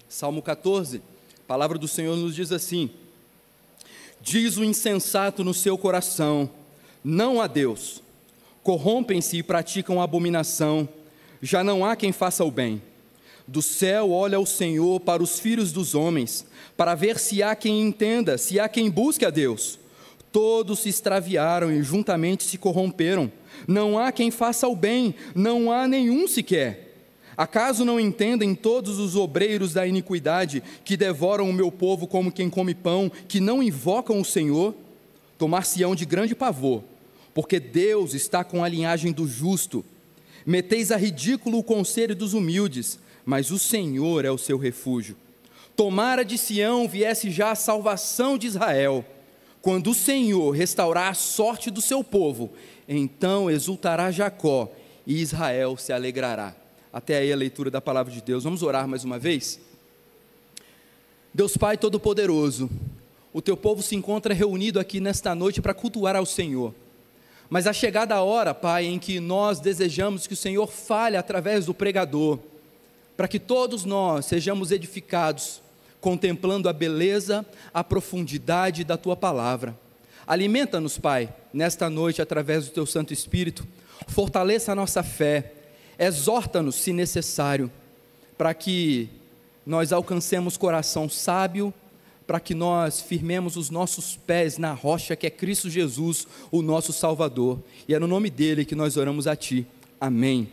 Salmo 14, a palavra do Senhor nos diz assim: diz o insensato no seu coração, não há Deus. Corrompem-se e praticam abominação, já não há quem faça o bem. Do céu olha o Senhor para os filhos dos homens, para ver se há quem entenda, se há quem busque a Deus. Todos se extraviaram e juntamente se corromperam. Não há quem faça o bem, não há nenhum sequer. Acaso não entendem todos os obreiros da iniquidade, que devoram o meu povo como quem come pão, que não invocam o Senhor? Tomar-se-ão de grande pavor, porque Deus está com a linhagem do justo. Meteis a ridículo o conselho dos humildes, mas o Senhor é o seu refúgio. Tomara de Sião viesse já a salvação de Israel. Quando o Senhor restaurar a sorte do seu povo, então exultará Jacó e Israel se alegrará. Até aí a leitura da palavra de Deus. Vamos orar mais uma vez? Deus Pai Todo-Poderoso, o teu povo se encontra reunido aqui nesta noite para cultuar ao Senhor. Mas a chegada a hora, Pai, em que nós desejamos que o Senhor fale através do pregador, para que todos nós sejamos edificados, contemplando a beleza, a profundidade da tua palavra. Alimenta-nos, Pai, nesta noite através do teu Santo Espírito. Fortaleça a nossa fé. Exorta-nos, se necessário, para que nós alcancemos coração sábio, para que nós firmemos os nossos pés na rocha que é Cristo Jesus, o nosso Salvador. E é no nome dele que nós oramos a Ti. Amém.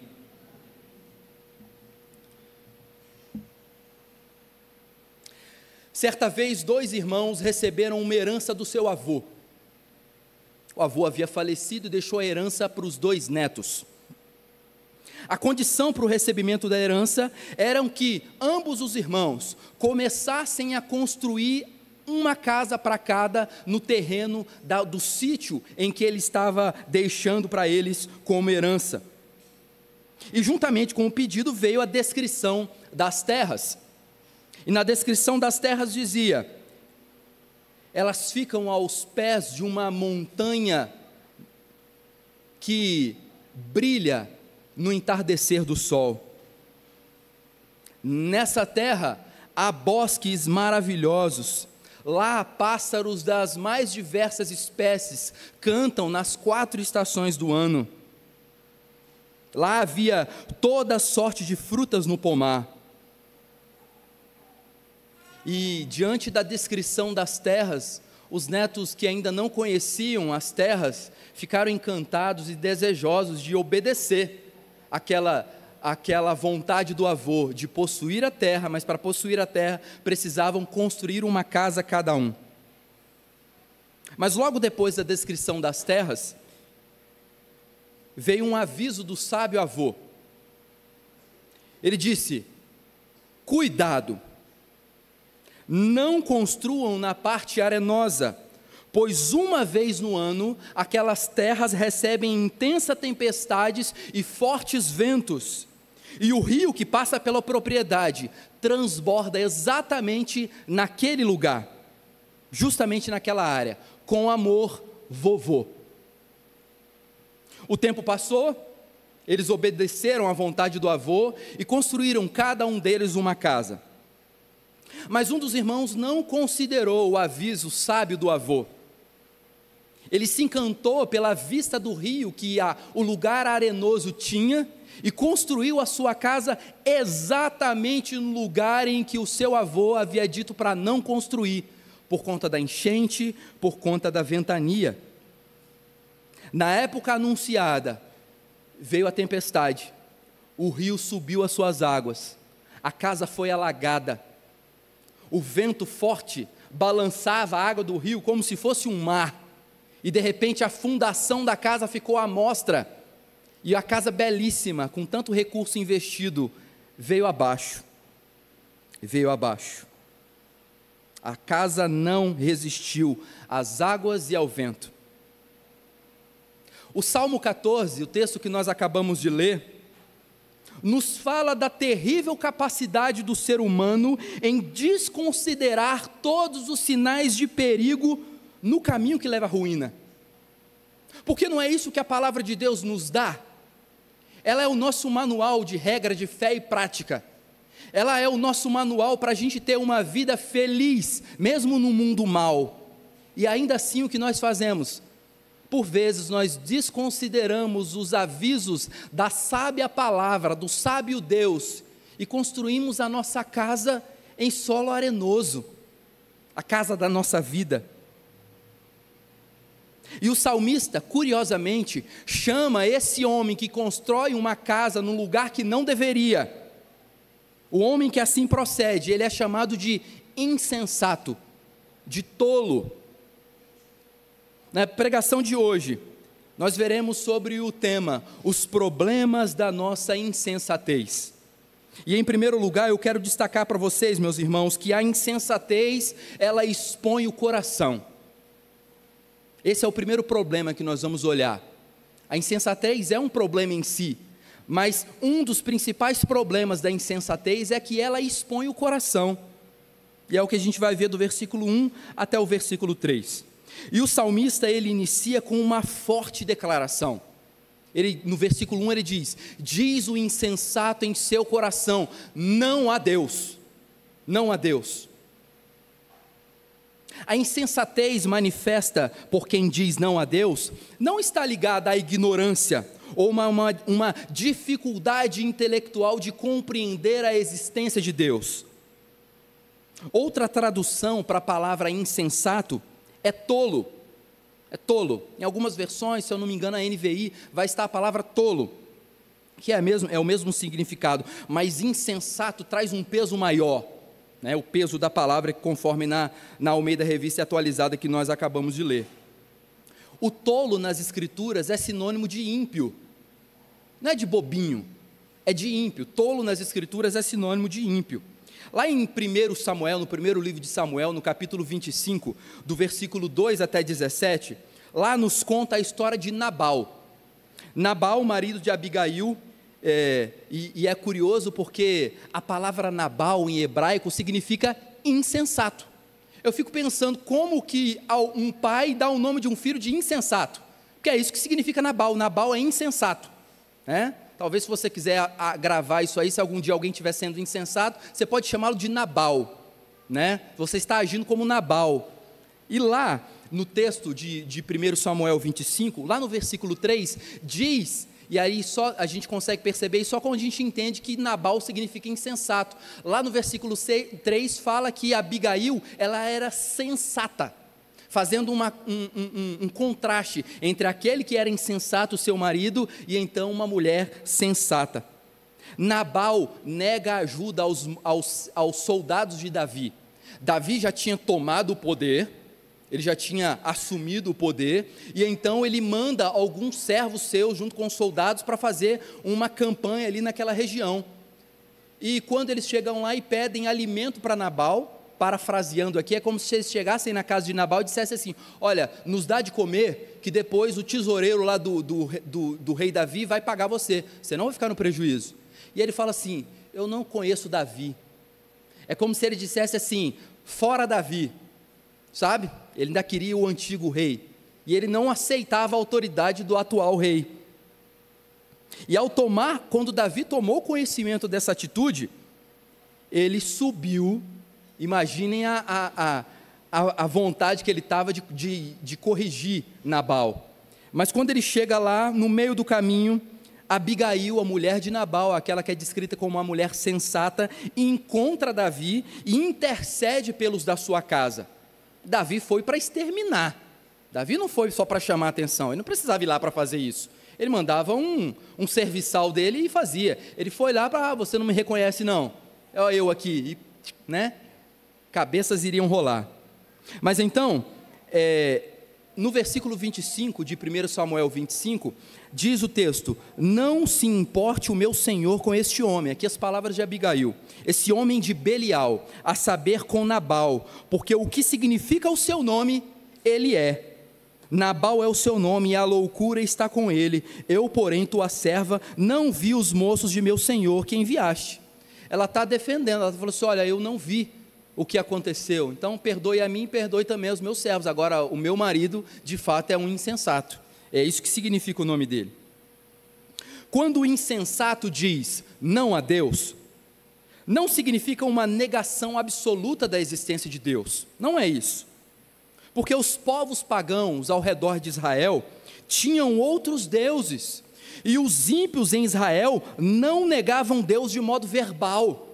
Certa vez, 2 irmãos receberam uma herança do seu avô. O avô havia falecido e deixou a herança para os 2 netos. A condição para o recebimento da herança era que ambos os irmãos começassem a construir uma casa para cada no terreno do sítio em que ele estava deixando para eles como herança. E juntamente com o pedido veio a descrição das terras. E na descrição das terras dizia: elas ficam aos pés de uma montanha que brilha no entardecer do sol. Nessa terra há bosques maravilhosos, lá pássaros das mais diversas espécies cantam nas 4 estações do ano. Lá havia toda sorte de frutas no pomar. E diante da descrição das terras, os netos que ainda não conheciam as terras ficaram encantados e desejosos de obedecer aquela vontade do avô de possuir a terra, mas para possuir a terra precisavam construir uma casa cada um. Mas logo depois da descrição das terras, veio um aviso do sábio avô. Ele disse: cuidado, não construam na parte arenosa, pois uma vez no ano, aquelas terras recebem intensas tempestades e fortes ventos, e o rio que passa pela propriedade transborda exatamente naquele lugar, justamente naquela área, com amor vovô. O tempo passou, eles obedeceram à vontade do avô e construíram cada um deles uma casa. Mas um dos irmãos não considerou o aviso sábio do avô. Ele se encantou pela vista do rio que o lugar arenoso tinha e construiu a sua casa exatamente no lugar em que o seu avô havia dito para não construir, por conta da enchente, por conta da ventania. Na época anunciada, veio a tempestade, o rio subiu as suas águas, a casa foi alagada, o vento forte balançava a água do rio como se fosse um mar, e de repente a fundação da casa ficou à mostra, e a casa belíssima, com tanto recurso investido, veio abaixo. A casa não resistiu às águas e ao vento. O Salmo 14, o texto que nós acabamos de ler, nos fala da terrível capacidade do ser humano em desconsiderar todos os sinais de perigo no caminho que leva à ruína. Porque não é isso que a palavra de Deus nos dá? ela é o nosso manual de regra de fé e prática. Ela é o nosso manual para a gente ter uma vida feliz, mesmo no mundo mal. E ainda assim o que nós fazemos? Por vezes nós desconsideramos os avisos da sábia palavra, do sábio Deus, e construímos a nossa casa em solo arenoso, a casa da nossa vida. E o salmista, curiosamente, chama esse homem que constrói uma casa num lugar que não deveria, o homem que assim procede, ele é chamado de insensato, de tolo. Na pregação de hoje, nós veremos sobre o tema, os problemas da nossa insensatez. E em primeiro lugar, eu quero destacar para vocês, meus irmãos, que a insensatez, ela expõe o coração. Esse é o primeiro problema que nós vamos olhar. A insensatez é um problema em si, mas um dos principais problemas da insensatez é que ela expõe o coração. E é o que a gente vai ver do versículo 1 até o versículo 3. E o salmista, ele inicia com uma forte declaração. No versículo 1 ele diz: diz o insensato em seu coração, não há Deus, não há Deus. A insensatez manifesta por quem diz não a Deus, não está ligada à ignorância, ou uma dificuldade intelectual de compreender a existência de Deus. Outra tradução para a palavra insensato é tolo. É tolo. Em algumas versões, se eu não me engano, a NVI, vai estar a palavra tolo, que é o mesmo significado, mas insensato traz um peso maior. O peso da palavra, conforme na Almeida Revista Atualizada que nós acabamos de ler. O tolo nas Escrituras é sinônimo de ímpio, não é de bobinho, é de ímpio. Tolo nas Escrituras é sinônimo de ímpio. Lá em 1 Samuel, no primeiro livro de Samuel, no capítulo 25, do versículo 2 até 17, lá nos conta a história de Nabal. Nabal, marido de Abigail. E é curioso porque a palavra Nabal em hebraico significa insensato. Eu fico pensando como que um pai dá o nome de um filho de insensato, porque é isso que significa Nabal. Nabal é insensato, né? Talvez se você quiser gravar isso aí, se algum dia alguém estiver sendo insensato, você pode chamá-lo de Nabal, né? Você está agindo como Nabal. E lá no texto de 1 Samuel 25, lá no versículo 3, diz... E aí só a gente consegue perceber isso só quando a gente entende que Nabal significa insensato. Lá no versículo 3 fala que Abigail, ela era sensata, fazendo um contraste entre aquele que era insensato, seu marido, e então uma mulher sensata. Nabal nega ajuda aos soldados de Davi. Davi já tinha tomado o poder, ele já tinha assumido o poder, e então ele manda alguns servos seus, junto com os soldados, para fazer uma campanha ali naquela região. E quando eles chegam lá e pedem alimento para Nabal, parafraseando aqui, é como se eles chegassem na casa de Nabal e dissessem assim: olha, nos dá de comer, que depois o tesoureiro lá do rei Davi vai pagar você não vai ficar no prejuízo. E ele fala assim: eu não conheço Davi. É como se ele dissesse assim: fora Davi, sabe? Ele ainda queria o antigo rei, e ele não aceitava a autoridade do atual rei. E quando Davi tomou conhecimento dessa atitude, ele subiu. Imaginem a vontade que ele estava de corrigir Nabal. Mas quando ele chega lá, no meio do caminho, Abigail, a mulher de Nabal, aquela que é descrita como uma mulher sensata, encontra Davi e intercede pelos da sua casa. Davi foi para exterminar. Davi não foi só para chamar a atenção, ele não precisava ir lá para fazer isso. Ele mandava um serviçal dele e fazia. Ele foi lá para: você não me reconhece não, eu aqui, né? Cabeças iriam rolar. Mas então, no versículo 25 de 1 Samuel 25, diz o texto: não se importe o meu senhor com este homem, aqui as palavras de Abigail, esse homem de Belial, a saber, com Nabal, porque o que significa o seu nome, ele é. Nabal é o seu nome e a loucura está com ele. Eu, porém, tua serva, não vi os moços de meu senhor que enviaste. Ela está defendendo, ela falou assim: olha, eu não vi o que aconteceu, então perdoe a mim, perdoe também aos meus servos. Agora, o meu marido, de fato, é um insensato. É isso que significa o nome dele. Quando o insensato diz não a Deus, não significa uma negação absoluta da existência de Deus, não é isso. Porque os povos pagãos ao redor de Israel tinham outros deuses, e os ímpios em Israel não negavam Deus de modo verbal.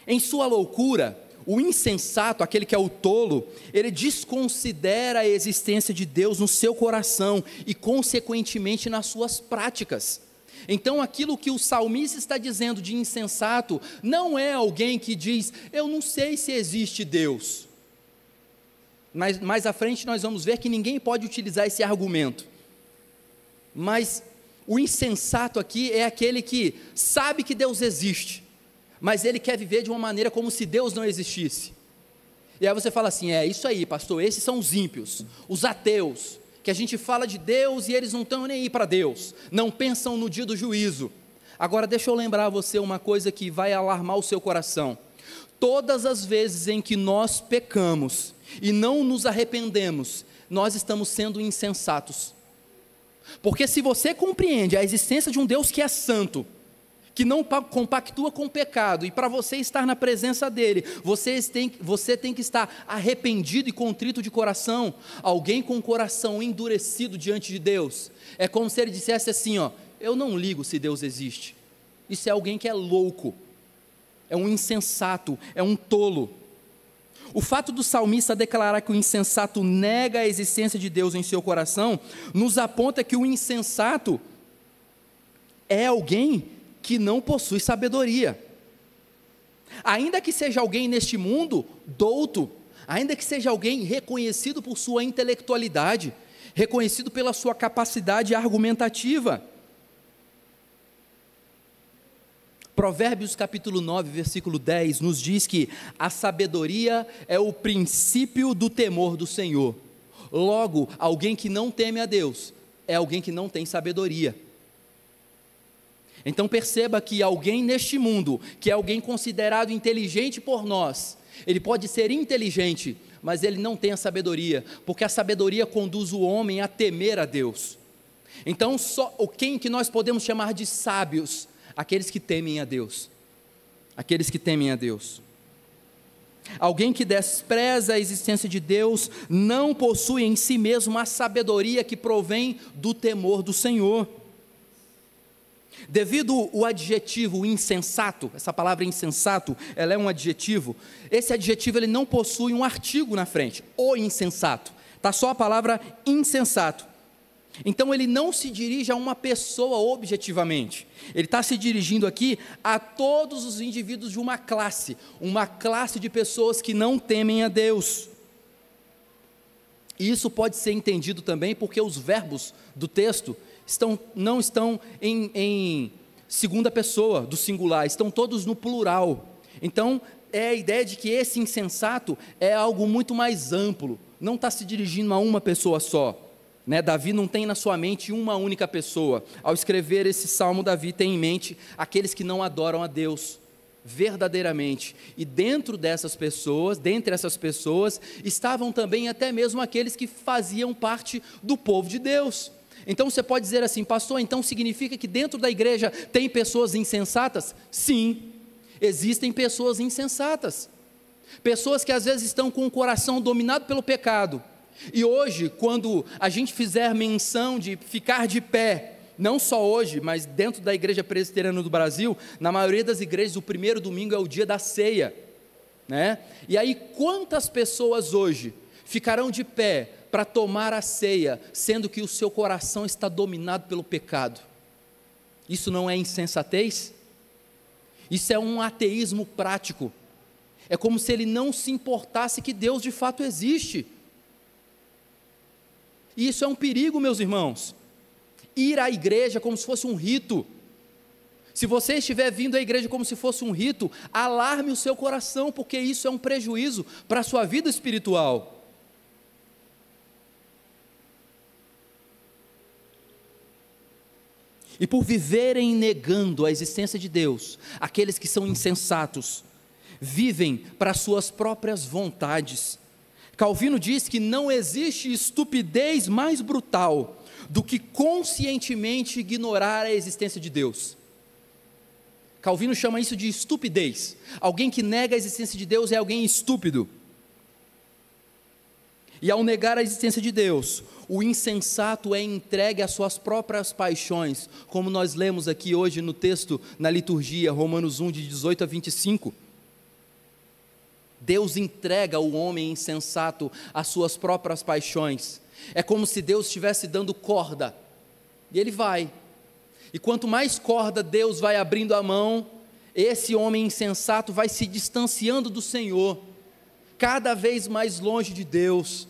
Em sua loucura, o insensato, aquele que é o tolo, ele desconsidera a existência de Deus no seu coração e, consequentemente, nas suas práticas. Então, aquilo que o salmista está dizendo de insensato, não é alguém que diz, eu não sei se existe Deus. Mas mais à frente nós vamos ver que ninguém pode utilizar esse argumento. Mas o insensato aqui é aquele que sabe que Deus existe, mas ele quer viver de uma maneira como se Deus não existisse. E aí você fala assim, isso aí, pastor, esses são os ímpios, os ateus, que a gente fala de Deus e eles não estão nem aí para Deus, não pensam no dia do juízo. Agora deixa eu lembrar a você uma coisa que vai alarmar o seu coração. Todas as vezes em que nós pecamos e não nos arrependemos, nós estamos sendo insensatos. Porque se você compreende a existência de um Deus que é santo, que não compactua com o pecado, e para você estar na presença dele, você tem que estar arrependido e contrito de coração. Alguém com o coração endurecido diante de Deus, é como se ele dissesse assim, eu não ligo se Deus existe. Isso é alguém que é louco, é um insensato, é um tolo. O fato do salmista declarar que o insensato nega a existência de Deus em seu coração, nos aponta que o insensato é alguém que não possui sabedoria. Ainda que seja alguém neste mundo douto, ainda que seja alguém reconhecido por sua intelectualidade, reconhecido pela sua capacidade argumentativa. Provérbios capítulo 9, versículo 10, nos diz que a sabedoria é o princípio do temor do Senhor. Logo, alguém que não teme a Deus, é alguém que não tem sabedoria. Então perceba que alguém neste mundo, que é alguém considerado inteligente por nós, ele pode ser inteligente, mas ele não tem a sabedoria, porque a sabedoria conduz o homem a temer a Deus. Então quem que nós podemos chamar de sábios? Aqueles que temem a Deus, aqueles que temem a Deus. Alguém que despreza a existência de Deus não possui em si mesmo a sabedoria que provém do temor do Senhor. Devido ao adjetivo insensato, essa palavra insensato, ela é um adjetivo, esse adjetivo ele não possui um artigo na frente, o insensato, está só a palavra insensato. Então ele não se dirige a uma pessoa objetivamente, ele está se dirigindo aqui a todos os indivíduos de uma classe de pessoas que não temem a Deus. E isso pode ser entendido também porque os verbos do texto não estão em segunda pessoa do singular, estão todos no plural. Então é a ideia de que esse insensato é algo muito mais amplo, não está se dirigindo a uma pessoa só. Davi não tem na sua mente uma única pessoa. Ao escrever esse salmo, Davi tem em mente aqueles que não adoram a Deus verdadeiramente, e dentre essas pessoas, estavam também até mesmo aqueles que faziam parte do povo de Deus. Então você pode dizer assim, pastor, então significa que dentro da igreja tem pessoas insensatas? Sim, existem pessoas insensatas, pessoas que às vezes estão com o coração dominado pelo pecado. E hoje, quando a gente fizer menção de ficar de pé, não só hoje, mas dentro da igreja presbiteriana do Brasil, na maioria das igrejas o primeiro domingo é o dia da ceia, E aí quantas pessoas hoje ficarão de pé para tomar a ceia, sendo que o seu coração está dominado pelo pecado? Isso não é insensatez? Isso é um ateísmo prático. É como se ele não se importasse que Deus de fato existe. E isso é um perigo, meus irmãos. Ir à igreja como se fosse um rito. Se você estiver vindo à igreja como se fosse um rito, alarme o seu coração, porque isso é um prejuízo para a sua vida espiritual. E por viverem negando a existência de Deus, aqueles que são insensatos, vivem para suas próprias vontades. Calvino diz que não existe estupidez mais brutal do que conscientemente ignorar a existência de Deus. Calvino chama isso de estupidez. Alguém que nega a existência de Deus é alguém estúpido. E ao negar a existência de Deus, o insensato é entregue às suas próprias paixões, como nós lemos aqui hoje no texto, na liturgia, Romanos 1, de 18 a 25. Deus entrega o homem insensato às suas próprias paixões. É como se Deus estivesse dando corda, e ele vai. E quanto mais corda Deus vai abrindo a mão, esse homem insensato vai se distanciando do Senhor, cada vez mais longe de Deus.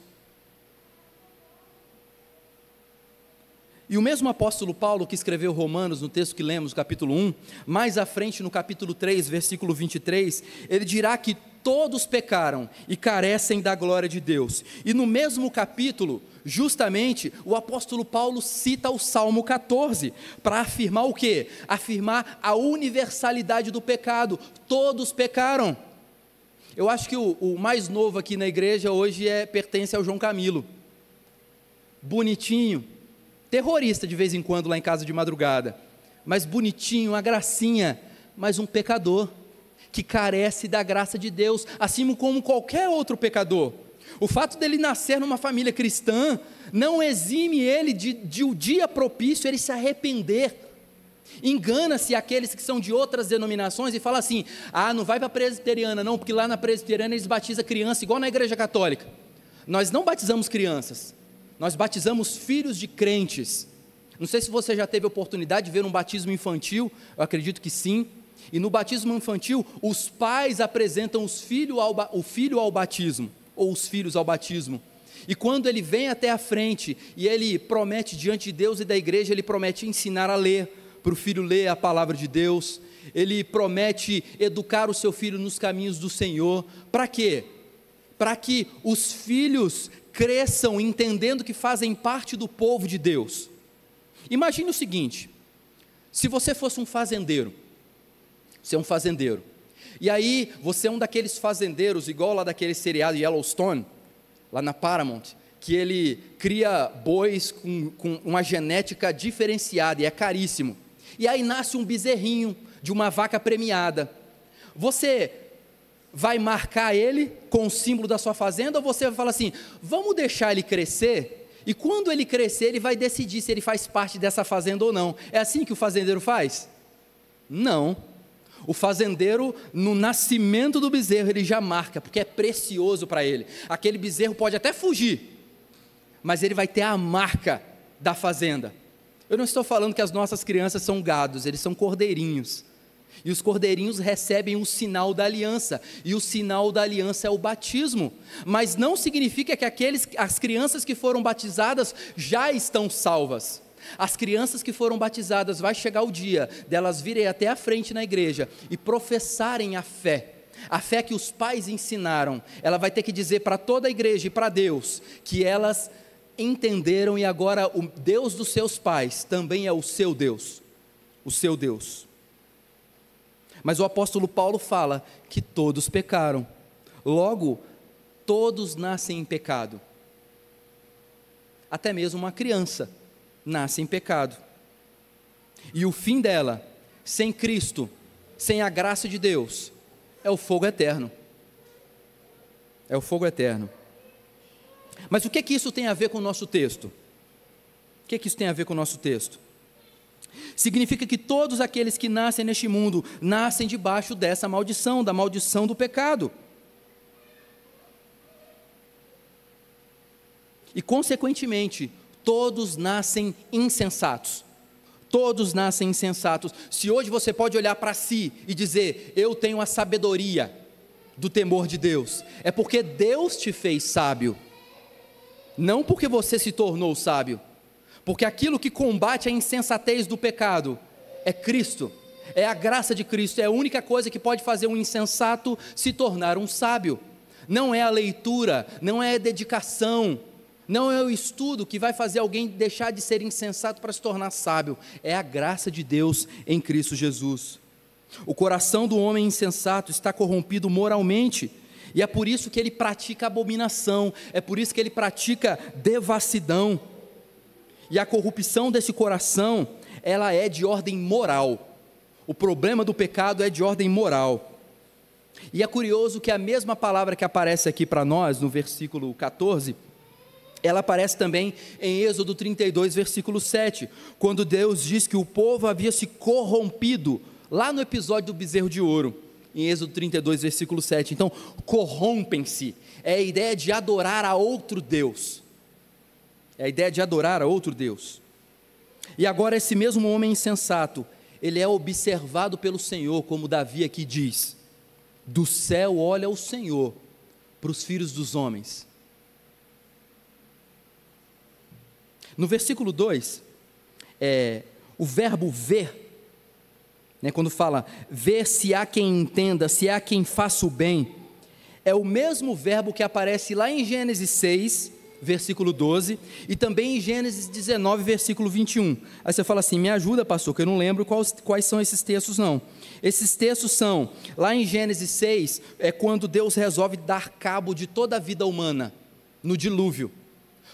E o mesmo apóstolo Paulo que escreveu Romanos, no texto que lemos, capítulo 1, mais à frente no capítulo 3, versículo 23, ele dirá que todos pecaram e carecem da glória de Deus. E no mesmo capítulo, justamente, o apóstolo Paulo cita o Salmo 14, para afirmar o quê? Afirmar a universalidade do pecado. Todos pecaram. Eu acho que o mais novo aqui na igreja hoje pertence ao João Camilo. Bonitinho, terrorista de vez em quando lá em casa de madrugada, mas bonitinho, uma gracinha, mas um pecador, que carece da graça de Deus, assim como qualquer outro pecador. O fato dele nascer numa família cristã, não exime ele de o dia propício ele se arrepender. Engana-se aqueles que são de outras denominações e fala assim, não vai para a presbiteriana não, porque lá na presbiteriana eles batizam criança, igual na igreja católica. Nós não batizamos crianças, nós batizamos filhos de crentes. Não sei se você já teve a oportunidade de ver um batismo infantil, eu acredito que sim. E no batismo infantil, os pais apresentam o filho ao batismo, ou os filhos ao batismo. E quando ele vem até a frente, e ele promete diante de Deus e da igreja, ele promete ensinar a ler, para o filho ler a palavra de Deus, ele promete educar o seu filho nos caminhos do Senhor. Para quê? Para que os filhos cresçam entendendo que fazem parte do povo de Deus. Imagine o seguinte, se você fosse um fazendeiro, você é um fazendeiro, e aí você é um daqueles fazendeiros, igual lá daquele seriado Yellowstone, lá na Paramount, que ele cria bois com uma genética diferenciada, e é caríssimo, e aí nasce um bezerrinho de uma vaca premiada. Você vai marcar ele com o símbolo da sua fazenda, ou você vai falar assim, vamos deixar ele crescer, e quando ele crescer, ele vai decidir se ele faz parte dessa fazenda ou não. É assim que o fazendeiro faz? Não. O fazendeiro, no nascimento do bezerro, ele já marca, porque é precioso para ele. Aquele bezerro pode até fugir, mas ele vai ter a marca da fazenda. Eu não estou falando que as nossas crianças são gados, eles são cordeirinhos. E os cordeirinhos recebem o sinal da aliança, e o sinal da aliança é o batismo. Mas não significa que as crianças que foram batizadas já estão salvas. As crianças que foram batizadas, vai chegar o dia delas virem até a frente na igreja e professarem a fé que os pais ensinaram. Ela vai ter que dizer para toda a igreja e para Deus, que elas entenderam e agora o Deus dos seus pais também é o seu Deus, Mas o apóstolo Paulo fala que todos pecaram, logo, todos nascem em pecado, até mesmo uma criança nasce em pecado, e o fim dela, sem Cristo, sem a graça de Deus, é o fogo eterno. Mas o que isso tem a ver com o nosso texto? Significa que todos aqueles que nascem neste mundo, nascem debaixo dessa maldição, da maldição do pecado, e consequentemente, todos nascem insensatos. Se hoje você pode olhar para si e dizer, eu tenho a sabedoria do temor de Deus, é porque Deus te fez sábio, não porque você se tornou sábio, porque aquilo que combate a insensatez do pecado é Cristo, é a graça de Cristo, é a única coisa que pode fazer um insensato se tornar um sábio. Não é a leitura, não é a dedicação, não é o estudo que vai fazer alguém deixar de ser insensato para se tornar sábio, é a graça de Deus em Cristo Jesus. O coração do homem insensato está corrompido moralmente, e é por isso que ele pratica abominação, é por isso que ele pratica devassidão. E a corrupção desse coração, ela é de ordem moral. O problema do pecado é de ordem moral. E é curioso que a mesma palavra que aparece aqui para nós, no versículo 14, ela aparece também em Êxodo 32, versículo 7, quando Deus diz que o povo havia se corrompido, lá no episódio do bezerro de ouro, em Êxodo 32, versículo 7. Então, corrompem-se, é a ideia de adorar a outro Deus. É a ideia de adorar a outro Deus. E agora esse mesmo homem insensato, ele é observado pelo Senhor, como Davi aqui diz: do céu olha o Senhor para os filhos dos homens. No versículo 2, o verbo ver, quando fala, ver se há quem entenda, se há quem faça o bem, é o mesmo verbo que aparece lá em Gênesis 6, versículo 12, e também em Gênesis 19, versículo 21. Aí você fala assim: me ajuda, pastor, que eu não lembro quais são esses textos não. Esses textos são, lá em Gênesis 6, é quando Deus resolve dar cabo de toda a vida humana, no dilúvio,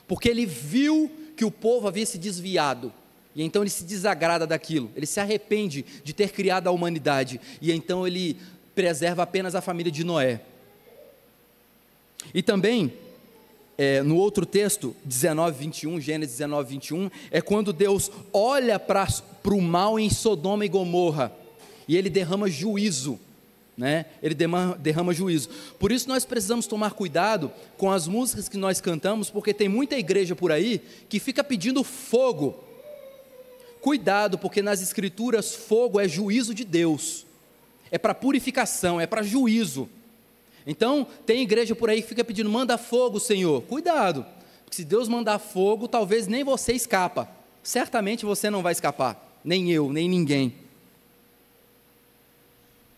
porque ele viu que o povo havia se desviado, e então ele se desagrada daquilo, ele se arrepende de ter criado a humanidade, e então ele preserva apenas a família de Noé. E também, no outro texto, 19, 21, Gênesis 19, 21, é quando Deus olha para o mal em Sodoma e Gomorra, e ele derrama juízo, ele derrama juízo. Por isso nós precisamos tomar cuidado com as músicas que nós cantamos, porque tem muita igreja por aí que fica pedindo fogo. Cuidado, porque nas escrituras fogo é juízo de Deus, é para purificação, é para juízo. Então tem igreja por aí que fica pedindo: manda fogo, Senhor. Cuidado, porque se Deus mandar fogo, talvez nem você escapa, certamente você não vai escapar, nem eu, nem ninguém.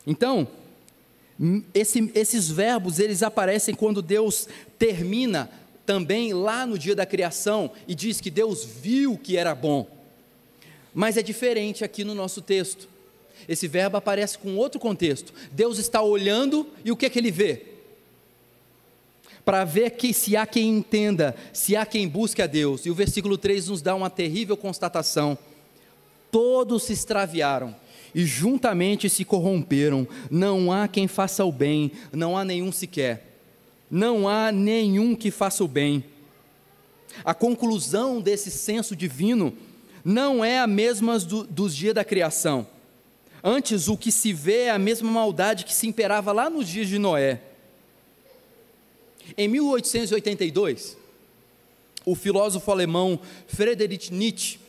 Então, esses verbos, eles aparecem quando Deus termina também lá no dia da criação e diz que Deus viu que era bom. Mas é diferente aqui no nosso texto. Esse verbo aparece com outro contexto. Deus está olhando e o que é que ele vê? Para ver que se há quem entenda, se há quem busque a Deus. E o versículo 3 nos dá uma terrível constatação: todos se extraviaram e juntamente se corromperam, não há quem faça o bem, não há nenhum sequer, não há nenhum que faça o bem. A conclusão desse senso divino não é a mesma dos dias da criação. Antes, o que se vê é a mesma maldade que se imperava lá nos dias de Noé. Em 1882, o filósofo alemão Friedrich Nietzsche,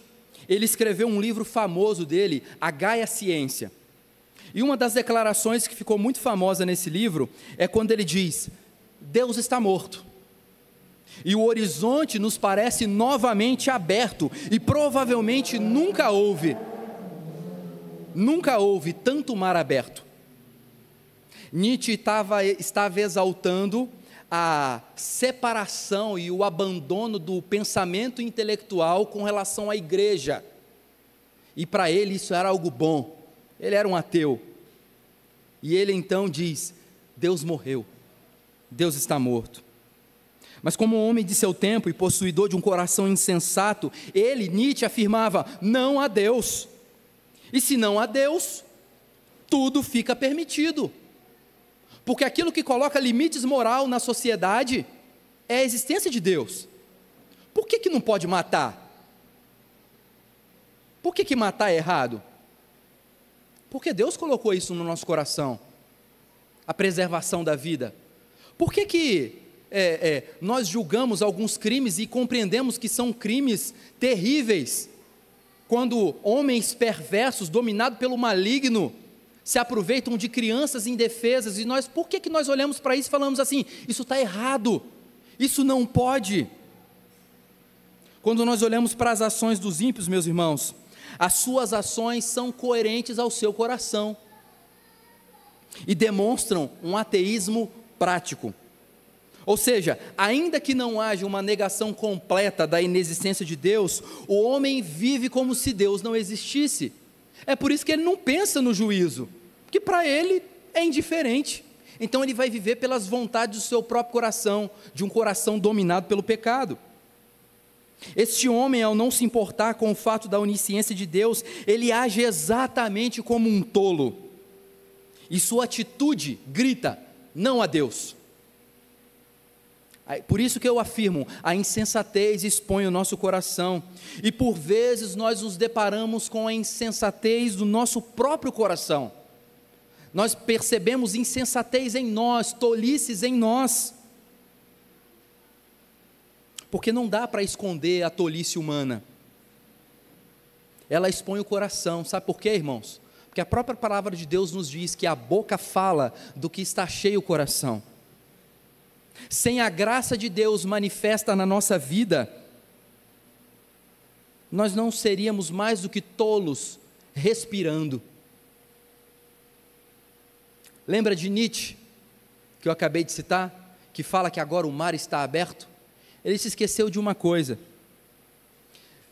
ele escreveu um livro famoso dele, A Gaia Ciência. E uma das declarações que ficou muito famosa nesse livro é quando ele diz: Deus está morto. E o horizonte nos parece novamente aberto, e provavelmente nunca houve tanto mar aberto. Nietzsche estava exaltando a separação e o abandono do pensamento intelectual com relação à igreja, e para ele isso era algo bom. Ele era um ateu, e ele então diz: Deus morreu, Deus está morto. Mas como homem de seu tempo e possuidor de um coração insensato, ele, Nietzsche, afirmava: não há Deus, e se não há Deus, tudo fica permitido, porque aquilo que coloca limites moral na sociedade é a existência de Deus. Por que não pode matar? Por que matar é errado? Porque Deus colocou isso no nosso coração, a preservação da vida. Por que nós julgamos alguns crimes e compreendemos que são crimes terríveis, quando homens perversos, dominados pelo maligno, se aproveitam de crianças indefesas, e por que nós olhamos para isso e falamos assim: isso está errado, isso não pode? Quando nós olhamos para as ações dos ímpios, meus irmãos, as suas ações são coerentes ao seu coração, e demonstram um ateísmo prático. Ou seja, ainda que não haja uma negação completa da inexistência de Deus, o homem vive como se Deus não existisse. É por isso que ele não pensa no juízo, que para ele é indiferente. Então ele vai viver pelas vontades do seu próprio coração, de um coração dominado pelo pecado. Este homem, ao não se importar com o fato da onisciência de Deus, ele age exatamente como um tolo, e sua atitude grita: não a Deus. Por isso que eu afirmo, a insensatez expõe o nosso coração, e por vezes nós nos deparamos com a insensatez do nosso próprio coração. Nós percebemos insensatez em nós, tolices em nós, porque não dá para esconder a tolice humana, ela expõe o coração. Sabe por quê, irmãos? Porque a própria palavra de Deus nos diz que a boca fala do que está cheio o coração. Sem a graça de Deus manifesta na nossa vida, nós não seríamos mais do que tolos respirando. Lembra de Nietzsche, que eu acabei de citar, que fala que agora o mar está aberto? Ele se esqueceu de uma coisa: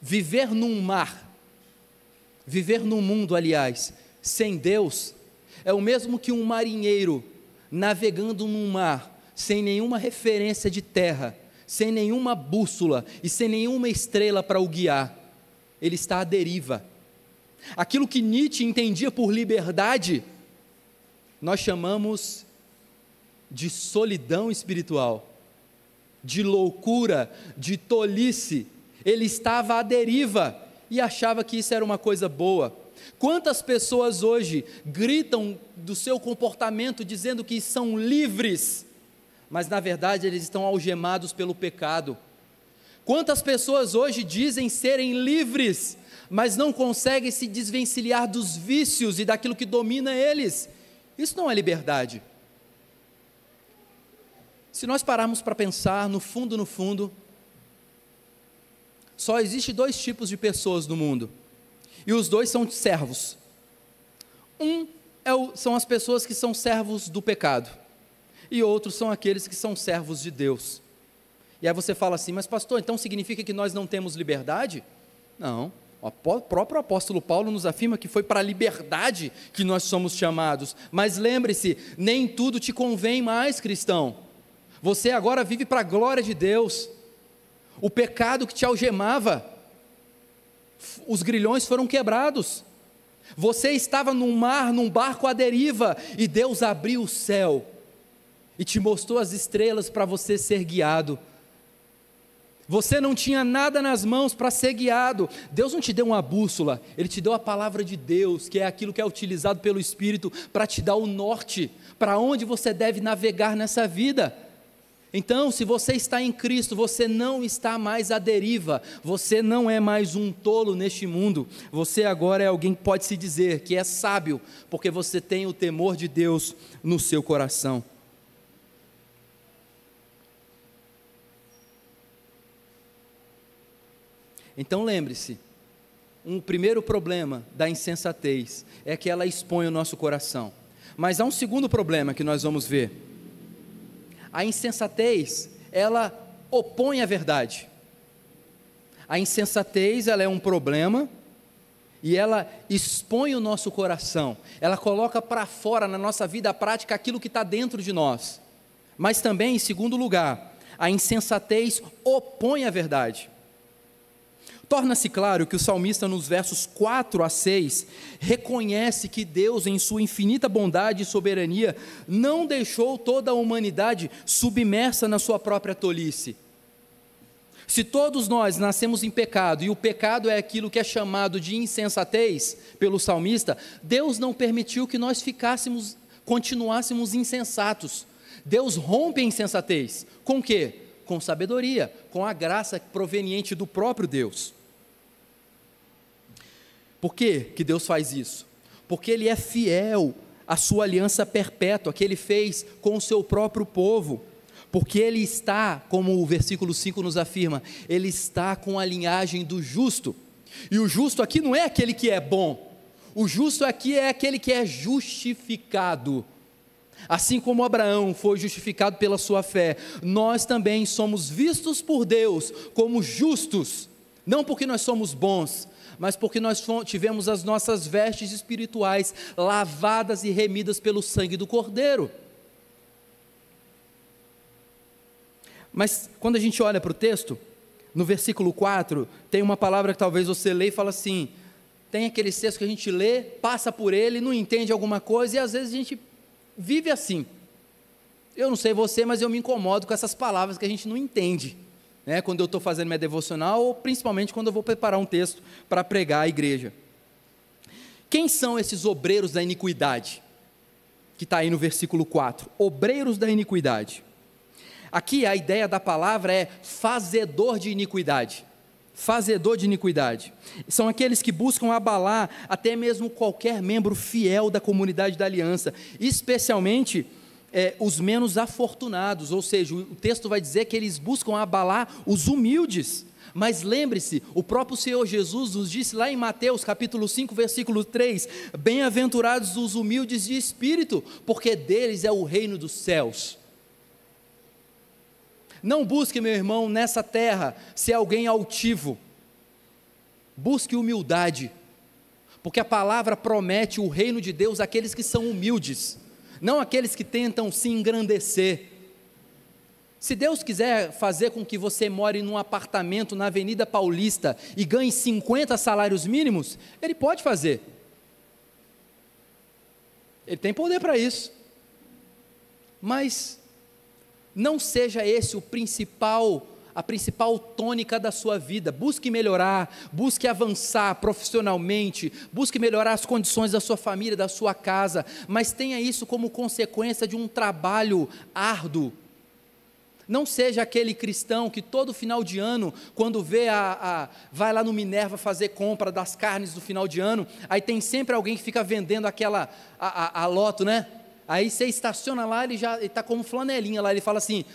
viver num mar, viver num mundo, aliás, sem Deus, é o mesmo que um marinheiro navegando num mar, sem nenhuma referência de terra, sem nenhuma bússola e sem nenhuma estrela para o guiar. Ele está à deriva. Aquilo que Nietzsche entendia por liberdade, nós chamamos de solidão espiritual, de loucura, de tolice. Ele estava à deriva e achava que isso era uma coisa boa. Quantas pessoas hoje gritam do seu comportamento dizendo que são livres, mas na verdade eles estão algemados pelo pecado? Quantas pessoas hoje dizem serem livres, mas não conseguem se desvencilhar dos vícios e daquilo que domina eles? Isso não é liberdade. Se nós pararmos para pensar, no fundo, só existe dois tipos de pessoas no mundo, e os dois são servos. São as pessoas que são servos do pecado, e outros são aqueles que são servos de Deus. E aí você fala assim: mas pastor, então significa que nós não temos liberdade? Não, o próprio apóstolo Paulo nos afirma que foi para a liberdade que nós somos chamados. Mas lembre-se, nem tudo te convém mais, cristão. Você agora vive para a glória de Deus. O pecado que te algemava, os grilhões foram quebrados. Você estava num mar, num barco à deriva, e Deus abriu o céu e te mostrou as estrelas para você ser guiado. Você não tinha nada nas mãos para ser guiado. Deus não te deu uma bússola, Ele te deu a palavra de Deus, que é aquilo que é utilizado pelo Espírito para te dar o norte, para onde você deve navegar nessa vida. Então, se você está em Cristo, você não está mais à deriva, você não é mais um tolo neste mundo, você agora é alguém que pode se dizer que é sábio, porque você tem o temor de Deus no seu coração. Então lembre-se, um primeiro problema da insensatez é que ela expõe o nosso coração, mas há um segundo problema que nós vamos ver. A insensatez, ela opõe a verdade. A insensatez, ela é um problema e ela expõe o nosso coração, ela coloca para fora na nossa vida prática aquilo que está dentro de nós. Mas também, em segundo lugar, a insensatez opõe a verdade. Torna-se claro que o salmista, nos versos 4 a 6, reconhece que Deus, em sua infinita bondade e soberania, não deixou toda a humanidade submersa na sua própria tolice. Se todos nós nascemos em pecado, e o pecado é aquilo que é chamado de insensatez pelo salmista, Deus não permitiu que nós continuássemos insensatos. Deus rompe a insensatez. Com o quê? Com sabedoria, com a graça proveniente do próprio Deus. Por que que Deus faz isso? Porque Ele é fiel à sua aliança perpétua, que Ele fez com o seu próprio povo. Porque Ele está, como o versículo 5 nos afirma, Ele está com a linhagem do justo. E o justo aqui não é aquele que é bom, o justo aqui é aquele que é justificado. Assim como Abraão foi justificado pela sua fé, nós também somos vistos por Deus como justos, não porque nós somos bons, mas porque nós tivemos as nossas vestes espirituais lavadas e remidas pelo sangue do Cordeiro. Mas quando a gente olha para o texto, no versículo 4, tem uma palavra que talvez você lê e fala assim, tem aquele texto que a gente lê, passa por ele, não entende alguma coisa, e às vezes a gente vive assim. Eu não sei você, mas eu me incomodo com essas palavras que a gente não entende, né? Quando eu estou fazendo minha devocional, ou principalmente quando eu vou preparar um texto para pregar à igreja. Quem são esses obreiros da iniquidade? Que está aí no versículo 4, obreiros da iniquidade. Aqui a ideia da palavra é fazedor de iniquidade. Fazedor de iniquidade. São aqueles que buscam abalar até mesmo qualquer membro fiel da comunidade da aliança, especialmente os menos afortunados, ou seja, o texto vai dizer que eles buscam abalar os humildes. Mas lembre-se, o próprio Senhor Jesus nos disse lá em Mateus capítulo 5, versículo 3, bem-aventurados os humildes de espírito, porque deles é o reino dos céus. Não busque, meu irmão, nessa terra, ser alguém altivo, busque humildade, porque a palavra promete o reino de Deus àqueles que são humildes, não aqueles que tentam se engrandecer. Se Deus quiser fazer com que você more num apartamento na Avenida Paulista e ganhe 50 salários mínimos, Ele pode fazer, Ele tem poder para isso, mas não seja esse a principal tônica da sua vida. Busque melhorar, busque avançar profissionalmente, busque melhorar as condições da sua família, da sua casa, mas tenha isso como consequência de um trabalho árduo. Não seja aquele cristão que todo final de ano, quando vai lá no Minerva fazer compra das carnes do final de ano, aí tem sempre alguém que fica vendendo a loto, né? Aí você estaciona lá, ele está como flanelinha lá, ele fala assim,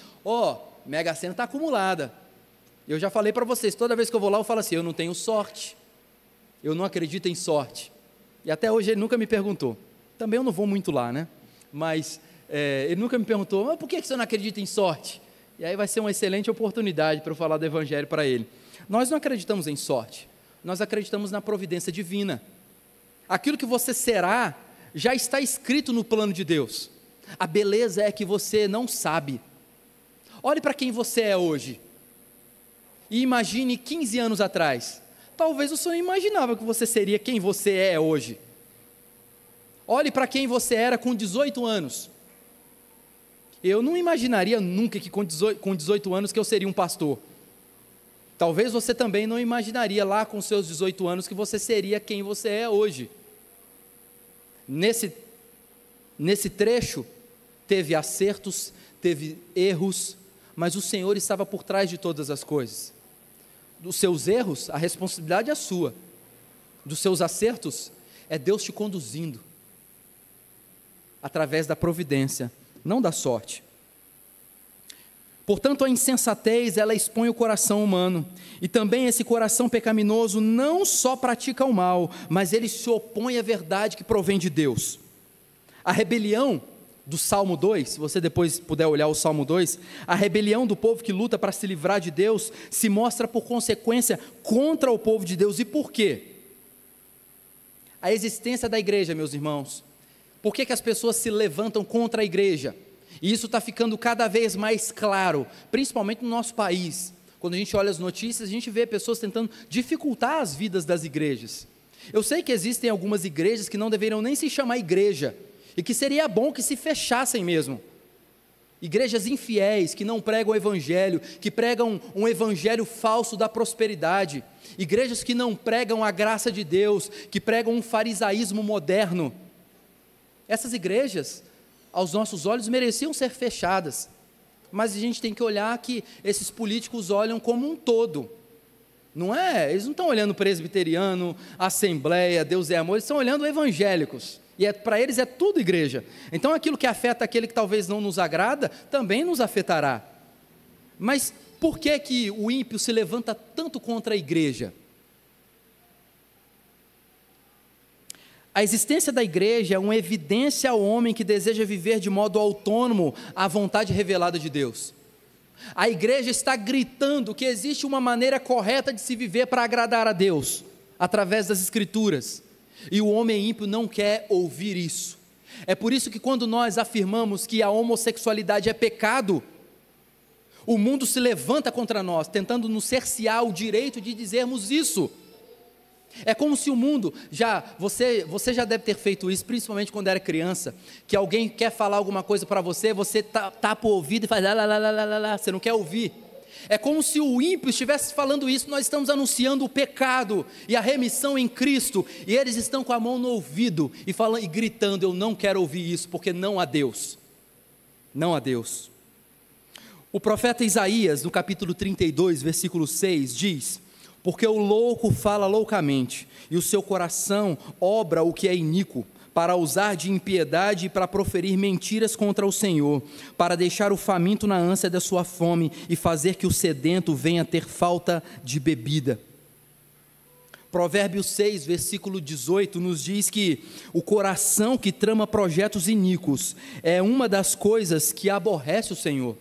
Mega Sena está acumulada. Eu já falei para vocês, toda vez que eu vou lá, eu falo assim, eu não tenho sorte, eu não acredito em sorte. E até hoje ele nunca me perguntou, também eu não vou muito lá, né? Mas ele nunca me perguntou, mas por que você não acredita em sorte? E aí vai ser uma excelente oportunidade para eu falar do Evangelho para ele. Nós não acreditamos em sorte, nós acreditamos na providência divina. Aquilo que você será, já está escrito no plano de Deus. A beleza é que você não sabe. Olhe para quem você é hoje e imagine 15 anos atrás. Talvez você não imaginava que você seria quem você é hoje. Olhe para quem você era com 18 anos. Eu não imaginaria nunca que com 18 anos que eu seria um pastor. Talvez você também não imaginaria lá com seus 18 anos que você seria quem você é hoje. Nesse trecho, teve acertos, teve erros, mas o Senhor estava por trás de todas as coisas. Dos seus erros, a responsabilidade é sua. Dos seus acertos, é Deus te conduzindo, através da providência, não da sorte. Portanto, a insensatez, ela expõe o coração humano, e também esse coração pecaminoso não só pratica o mal, mas ele se opõe à verdade que provém de Deus. A rebelião do Salmo 2, se você depois puder olhar o Salmo 2, a rebelião do povo que luta para se livrar de Deus, se mostra por consequência contra o povo de Deus. E por quê? A existência da igreja, meus irmãos. Por que as pessoas se levantam contra a igreja? E isso está ficando cada vez mais claro, principalmente no nosso país. Quando a gente olha as notícias, a gente vê pessoas tentando dificultar as vidas das igrejas. Eu sei que existem algumas igrejas que não deveriam nem se chamar igreja, e que seria bom que se fechassem mesmo. Igrejas infiéis, que não pregam o evangelho, que pregam um evangelho falso da prosperidade. Igrejas que não pregam a graça de Deus, que pregam um farisaísmo moderno. Essas igrejas, aos nossos olhos, mereciam ser fechadas, mas a gente tem que olhar que esses políticos olham como um todo, não é? Eles não estão olhando presbiteriano, assembleia, Deus é amor, eles estão olhando evangélicos, e para eles é tudo igreja. Então aquilo que afeta aquele que talvez não nos agrada, também nos afetará. Mas por que o ímpio se levanta tanto contra a igreja? A existência da igreja é uma evidência ao homem que deseja viver de modo autônomo à vontade revelada de Deus. A igreja está gritando que existe uma maneira correta de se viver para agradar a Deus, através das Escrituras, e o homem ímpio não quer ouvir isso. É por isso que quando nós afirmamos que a homossexualidade é pecado, O mundo se levanta contra nós, tentando nos cercear o direito de dizermos isso. É como se o mundo, você já deve ter feito isso, principalmente quando era criança, que alguém quer falar alguma coisa para você, você tapa o ouvido e faz lá, lá, lá, lá, lá, lá, você não quer ouvir. É como se o ímpio estivesse falando isso, nós estamos anunciando o pecado e a remissão em Cristo, e eles estão com a mão no ouvido e falando e gritando, eu não quero ouvir isso, porque não há Deus. Não há Deus. O profeta Isaías, no capítulo 32, versículo 6, diz: porque o louco fala loucamente, e o seu coração obra o que é iníquo, para usar de impiedade e para proferir mentiras contra o Senhor, para deixar o faminto na ânsia da sua fome, e fazer que o sedento venha ter falta de bebida. Provérbios 6, versículo 18, nos diz que o coração que trama projetos iníquos é uma das coisas que aborrece o Senhor.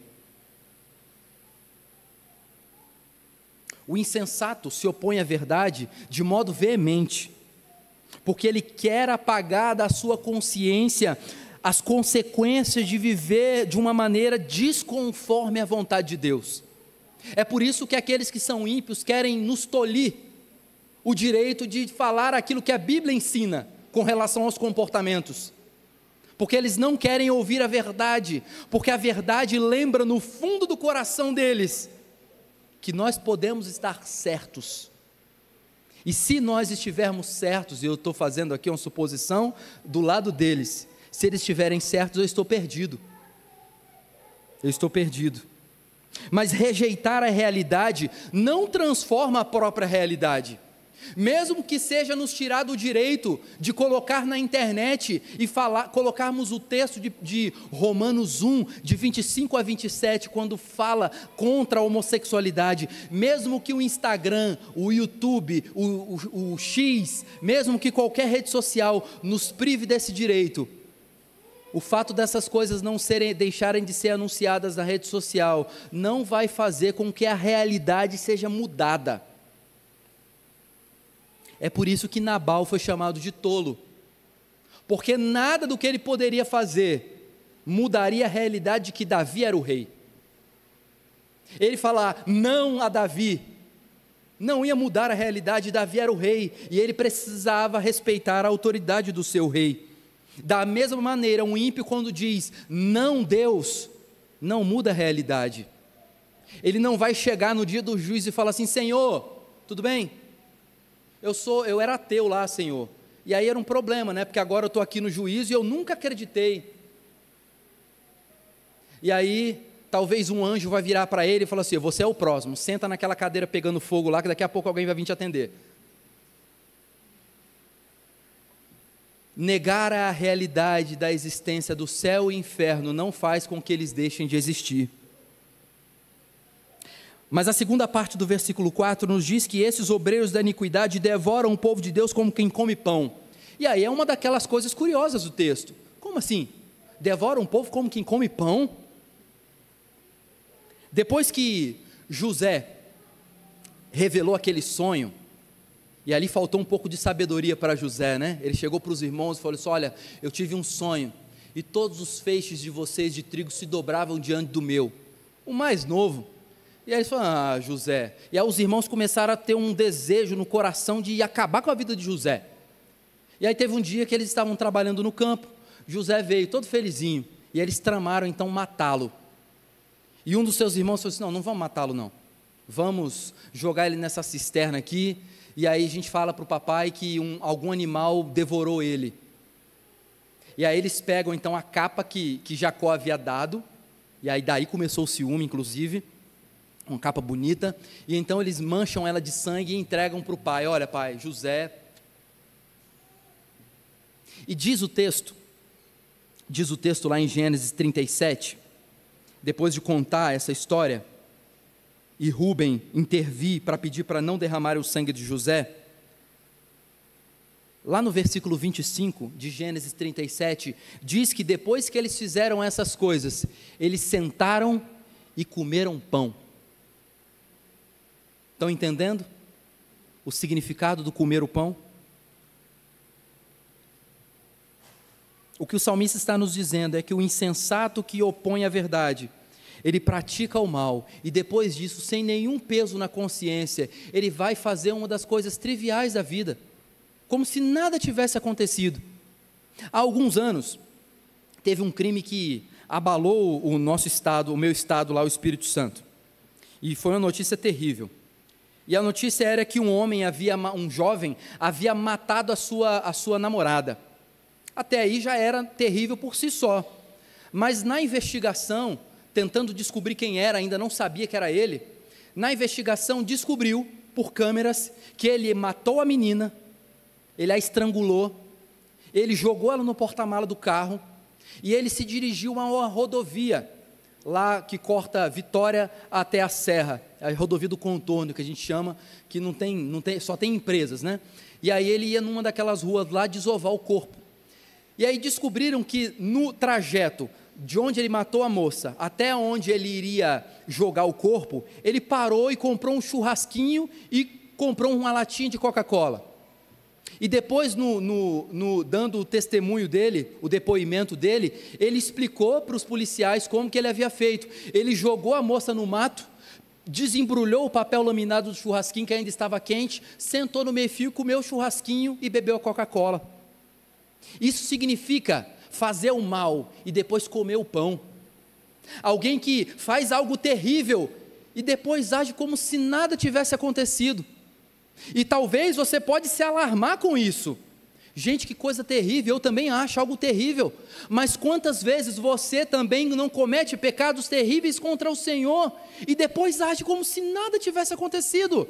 O insensato se opõe à verdade de modo veemente, porque ele quer apagar da sua consciência as consequências de viver de uma maneira desconforme à vontade de Deus. É por isso que aqueles que são ímpios querem nos tolir o direito de falar aquilo que a Bíblia ensina com relação aos comportamentos, porque eles não querem ouvir a verdade, porque a verdade lembra no fundo do coração deles que nós podemos estar certos, e se nós estivermos certos, e eu estou fazendo aqui uma suposição do lado deles, se eles estiverem certos, eu estou perdido, mas rejeitar a realidade não transforma a própria realidade, mesmo que seja nos tirado o direito de colocar na internet e colocarmos o texto de Romanos 1, de 25 a 27, quando fala contra a homossexualidade, mesmo que o Instagram, o YouTube, o X, mesmo que qualquer rede social nos prive desse direito, o fato dessas coisas deixarem de ser anunciadas na rede social, não vai fazer com que a realidade seja mudada. É por isso que Nabal foi chamado de tolo, porque nada do que ele poderia fazer mudaria a realidade de que Davi era o rei. Ele falar não a Davi, não ia mudar a realidade, Davi era o rei, e ele precisava respeitar a autoridade do seu rei. Da mesma maneira, um ímpio quando diz não Deus, não muda a realidade. Ele não vai chegar no dia do juízo e falar assim, Senhor, tudo bem? Eu era ateu lá, Senhor, e aí era um problema, né? Porque agora eu estou aqui no juízo e eu nunca acreditei. E aí, talvez um anjo vai virar para ele e falar assim, você é o próximo, senta naquela cadeira pegando fogo lá, que daqui a pouco alguém vai vir te atender. Negar a realidade da existência do céu e inferno não faz com que eles deixem de existir. Mas a segunda parte do versículo 4 nos diz que esses obreiros da iniquidade devoram o povo de Deus como quem come pão. E aí é uma daquelas coisas curiosas do texto. Como assim? Devoram o povo como quem come pão? Depois que José revelou aquele sonho, e ali faltou um pouco de sabedoria para José, né? Ele chegou para os irmãos e falou assim, olha, eu tive um sonho, e todos os feixes de vocês de trigo se dobravam diante do meu. O mais novo. E aí eles falaram, José. E aí os irmãos começaram a ter um desejo no coração de acabar com a vida de José. E aí teve um dia que eles estavam trabalhando no campo, José veio todo felizinho, e eles tramaram então matá-lo. E um dos seus irmãos falou assim, não vamos matá-lo não, vamos jogar ele nessa cisterna aqui, e aí a gente fala para o papai que algum animal devorou ele. E aí eles pegam então a capa que Jacó havia dado, e aí daí começou o ciúme inclusive, uma capa bonita, e então eles mancham ela de sangue e entregam para o pai, olha pai, José. E diz o texto lá em Gênesis 37, depois de contar essa história, e Rúben intervir para pedir para não derramar o sangue de José, lá no versículo 25 de Gênesis 37, diz que depois que eles fizeram essas coisas, eles sentaram e comeram pão. Estão entendendo o significado do comer o pão? O que o salmista está nos dizendo é que o insensato que opõe a verdade, ele pratica o mal, e depois disso, sem nenhum peso na consciência, ele vai fazer uma das coisas triviais da vida, como se nada tivesse acontecido. Há alguns anos, teve um crime que abalou o nosso estado, o meu estado lá, o Espírito Santo, e foi uma notícia terrível. E a notícia era que um jovem, havia matado a sua namorada. Até aí já era terrível por si só, mas na investigação, tentando descobrir quem era, ainda não sabia que era ele, na investigação descobriu, por câmeras, que ele matou a menina, ele a estrangulou, ele jogou ela no porta-mala do carro, e ele se dirigiu a uma rodovia, lá que corta Vitória até a Serra, a rodovia do contorno, que a gente chama, que só tem empresas, né? E aí ele ia numa daquelas ruas lá desovar o corpo. E aí descobriram que no trajeto de onde ele matou a moça até onde ele iria jogar o corpo, ele parou e comprou um churrasquinho e comprou uma latinha de Coca-Cola. E depois, dando o testemunho dele, o depoimento dele, ele explicou para os policiais como que ele havia feito. Ele jogou a moça no mato, desembrulhou o papel laminado do churrasquinho que ainda estava quente, sentou no meio-fio, comeu o churrasquinho e bebeu a Coca-Cola. Isso significa fazer o mal e depois comer o pão. Alguém que faz algo terrível e depois age como se nada tivesse acontecido. E talvez você pode se alarmar com isso. Gente, que coisa terrível, eu também acho algo terrível. Mas quantas vezes você também não comete pecados terríveis contra o Senhor e depois age como se nada tivesse acontecido?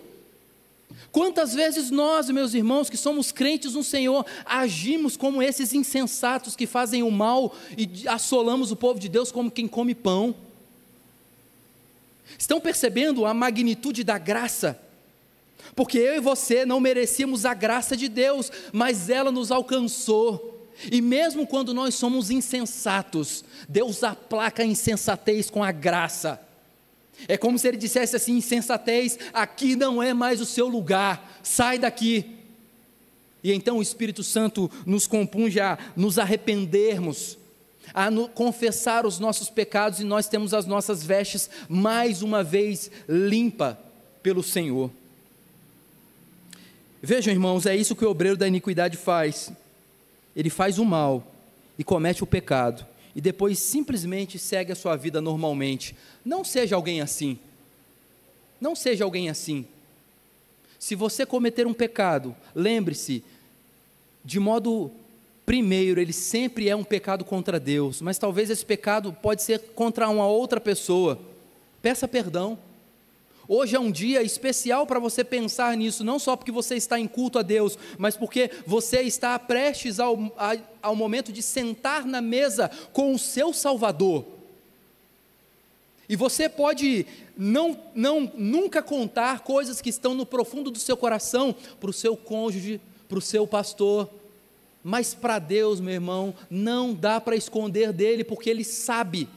Quantas vezes nós, meus irmãos, que somos crentes no Senhor, agimos como esses insensatos que fazem o mal e assolamos o povo de Deus como quem come pão? Estão percebendo a magnitude da graça? Porque eu e você não merecíamos a graça de Deus, mas ela nos alcançou. E mesmo quando nós somos insensatos, Deus aplaca a insensatez com a graça. É como se ele dissesse assim: insensatez, aqui não é mais o seu lugar, sai daqui. E então o Espírito Santo nos compunge a nos arrependermos, a confessar os nossos pecados, e nós temos as nossas vestes mais uma vez limpa pelo Senhor. Vejam, irmãos, é isso que o obreiro da iniquidade faz. Ele faz o mal e comete o pecado, e depois simplesmente segue a sua vida normalmente. Não seja alguém assim. Não seja alguém assim. Se você cometer um pecado, lembre-se, de modo primeiro, ele sempre é um pecado contra Deus, mas talvez esse pecado pode ser contra uma outra pessoa. Peça perdão. Hoje é um dia especial para você pensar nisso, não só porque você está em culto a Deus, mas porque você está prestes ao momento de sentar na mesa com o seu Salvador. E você pode nunca contar coisas que estão no profundo do seu coração para o seu cônjuge, para o seu pastor, mas para Deus, meu irmão, não dá para esconder dele, porque Ele sabe.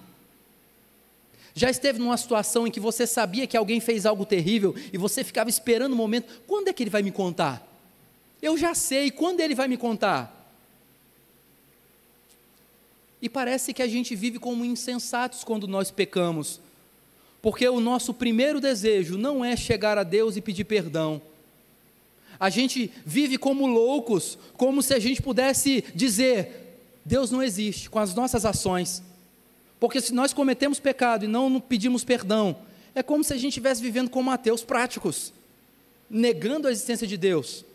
Já esteve numa situação em que você sabia que alguém fez algo terrível e você ficava esperando o momento: quando é que ele vai me contar? Eu já sei, quando ele vai me contar? E parece que a gente vive como insensatos quando nós pecamos, porque o nosso primeiro desejo não é chegar a Deus e pedir perdão. A gente vive como loucos, como se a gente pudesse dizer: Deus não existe, com as nossas ações. Porque se nós cometemos pecado e não pedimos perdão, é como se a gente estivesse vivendo como ateus práticos, negando a existência de Deus.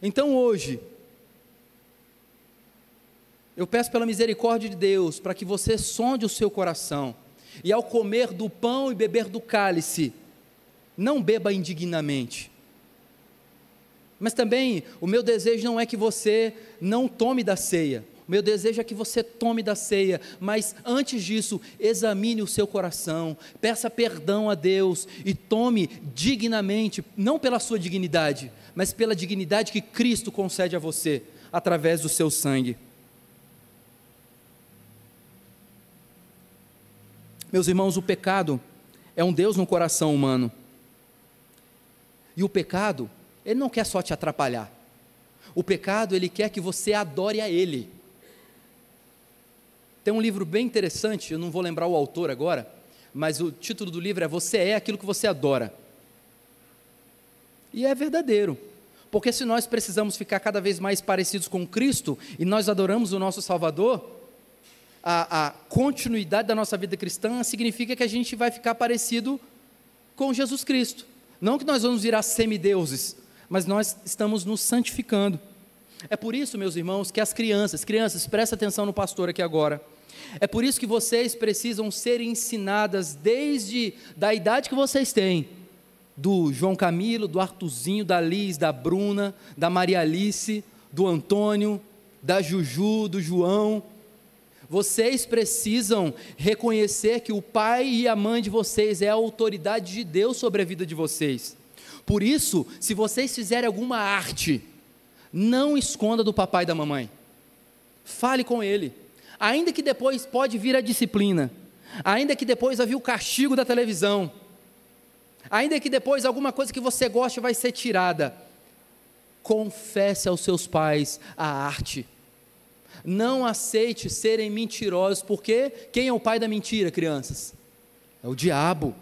Então hoje, eu peço pela misericórdia de Deus, para que você sonde o seu coração, e ao comer do pão e beber do cálice, não beba indignamente. Mas também, o meu desejo não é que você não tome da ceia. O meu desejo é que você tome da ceia, mas antes disso, examine o seu coração, peça perdão a Deus e tome dignamente, não pela sua dignidade, mas pela dignidade que Cristo concede a você, através do seu sangue. Meus irmãos, o pecado é um Deus no coração humano, e o pecado, ele não quer só te atrapalhar, o pecado, ele quer que você adore a Ele. Tem um livro bem interessante, eu não vou lembrar o autor agora, mas o título do livro é Você é aquilo que você adora. E é verdadeiro, porque se nós precisamos ficar cada vez mais parecidos com Cristo, e nós adoramos o nosso Salvador, a continuidade da nossa vida cristã significa que a gente vai ficar parecido com Jesus Cristo. Não que nós vamos virar semideuses, mas nós estamos nos santificando. É por isso, meus irmãos, que as crianças, presta atenção no pastor aqui agora, é por isso que vocês precisam ser ensinadas desde da idade que vocês têm, do João Camilo, do Artuzinho, da Liz, da Bruna, da Maria Alice, do Antônio, da Juju, do João. Vocês precisam reconhecer que o pai e a mãe de vocês é a autoridade de Deus sobre a vida de vocês. Por isso, se vocês fizerem alguma arte, não esconda do papai e da mamãe. Fale com ele. Ainda que depois pode vir a disciplina, ainda que depois vai vir o castigo da televisão, ainda que depois alguma coisa que você goste vai ser tirada, confesse aos seus pais a arte. Não aceite serem mentirosos, porque quem é o pai da mentira, crianças? É o diabo.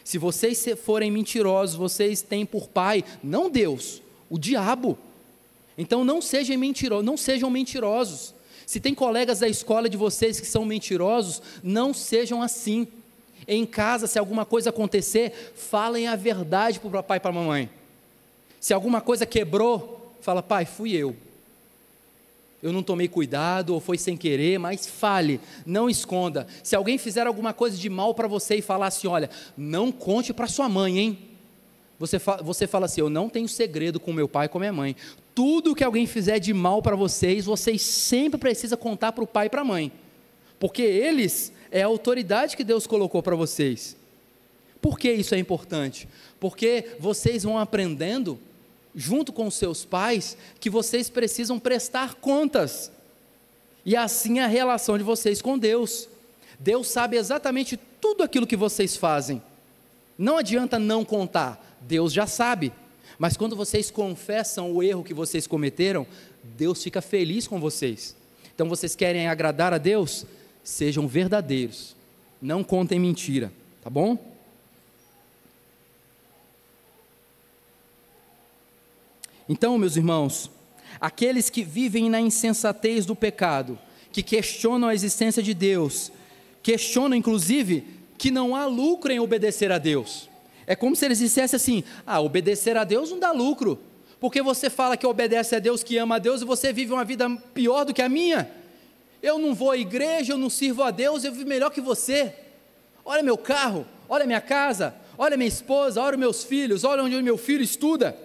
Se vocês forem mentirosos, vocês têm por pai, não Deus, o diabo. Então não sejam mentirosos. Se tem colegas da escola de vocês que são mentirosos, não sejam assim. Em casa, se alguma coisa acontecer, falem a verdade para o papai e para a mamãe. Se alguma coisa quebrou, fala, pai, fui eu não tomei cuidado, ou foi sem querer, mas fale, não esconda. Se alguém fizer alguma coisa de mal para você e falar assim, olha, não conte para sua mãe, hein? Você fala assim, eu não tenho segredo com meu pai e com minha mãe. Tudo que alguém fizer de mal para vocês sempre precisam contar para o pai e para a mãe, porque eles é a autoridade que Deus colocou para vocês. Por que isso é importante? Porque vocês vão aprendendo, junto com os seus pais, que vocês precisam prestar contas, e assim a relação de vocês com Deus. Deus sabe exatamente tudo aquilo que vocês fazem, não adianta não contar, Deus já sabe, mas quando vocês confessam o erro que vocês cometeram, Deus fica feliz com vocês. Então vocês querem agradar a Deus? Sejam verdadeiros, não contem mentira, tá bom? Então, meus irmãos, aqueles que vivem na insensatez do pecado, que questionam a existência de Deus, questionam inclusive que não há lucro em obedecer a Deus. É como se eles dissessem assim, obedecer a Deus não dá lucro, porque você fala que obedece a Deus, que ama a Deus, e você vive uma vida pior do que a minha. Eu não vou à igreja, eu não sirvo a Deus, eu vivo melhor que você. Olha meu carro, olha minha casa, olha minha esposa, olha meus filhos, olha onde o meu filho estuda.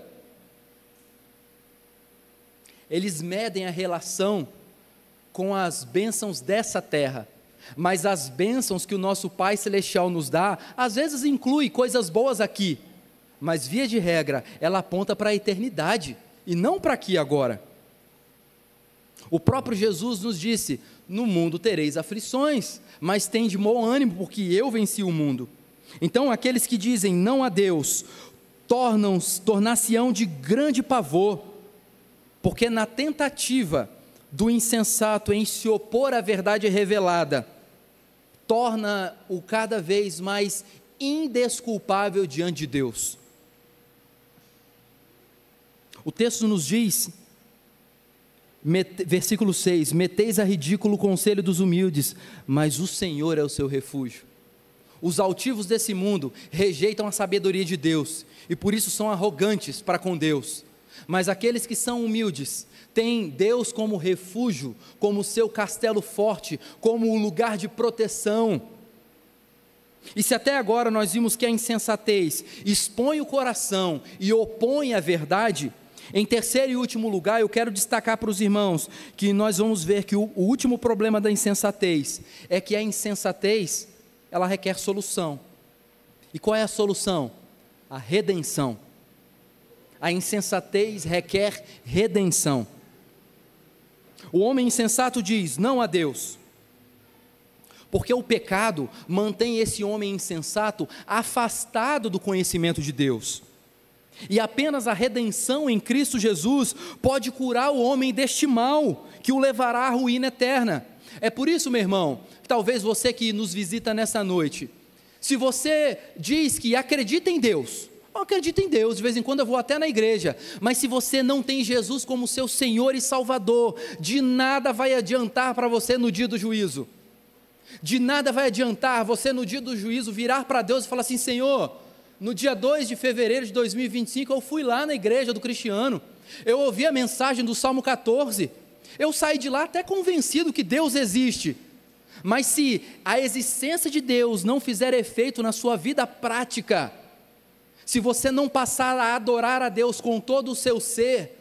Eles medem a relação com as bênçãos dessa terra, mas as bênçãos que o nosso Pai Celestial nos dá, às vezes inclui coisas boas aqui, mas via de regra, ela aponta para a eternidade, e não para aqui agora. O próprio Jesus nos disse, no mundo tereis aflições, mas tende bom ânimo, porque eu venci o mundo. Então aqueles que dizem não a Deus, tornar-se-ão de grande pavor, porque na tentativa do insensato em se opor à verdade revelada, torna-o cada vez mais indesculpável diante de Deus. O texto nos diz, versículo 6, meteis a ridículo o conselho dos humildes, mas o Senhor é o seu refúgio. Os altivos desse mundo rejeitam a sabedoria de Deus, e por isso são arrogantes para com Deus. Mas aqueles que são humildes, têm Deus como refúgio, como seu castelo forte, como o lugar de proteção. E se até agora nós vimos que a insensatez expõe o coração e opõe a verdade, em terceiro e último lugar, eu quero destacar para os irmãos, que nós vamos ver que o último problema da insensatez, é que a insensatez, ela requer solução. E qual é a solução? A redenção. A insensatez requer redenção. O homem insensato diz não a Deus, porque o pecado mantém esse homem insensato afastado do conhecimento de Deus, e apenas a redenção em Cristo Jesus pode curar o homem deste mal, que o levará à ruína eterna. É por isso, meu irmão, que talvez você que nos visita nessa noite, Se você diz que acredita em Deus, eu acredito em Deus, de vez em quando eu vou até na igreja, mas se você não tem Jesus como seu Senhor e Salvador, de nada vai adiantar para você no dia do juízo. De nada vai adiantar você no dia do juízo virar para Deus e falar assim: Senhor, no dia 2 de fevereiro de 2025 eu fui lá na igreja do Cristiano, eu ouvi a mensagem do Salmo 14, eu saí de lá até convencido que Deus existe. Mas se a existência de Deus não fizer efeito na sua vida prática, se você não passar a adorar a Deus com todo o seu ser,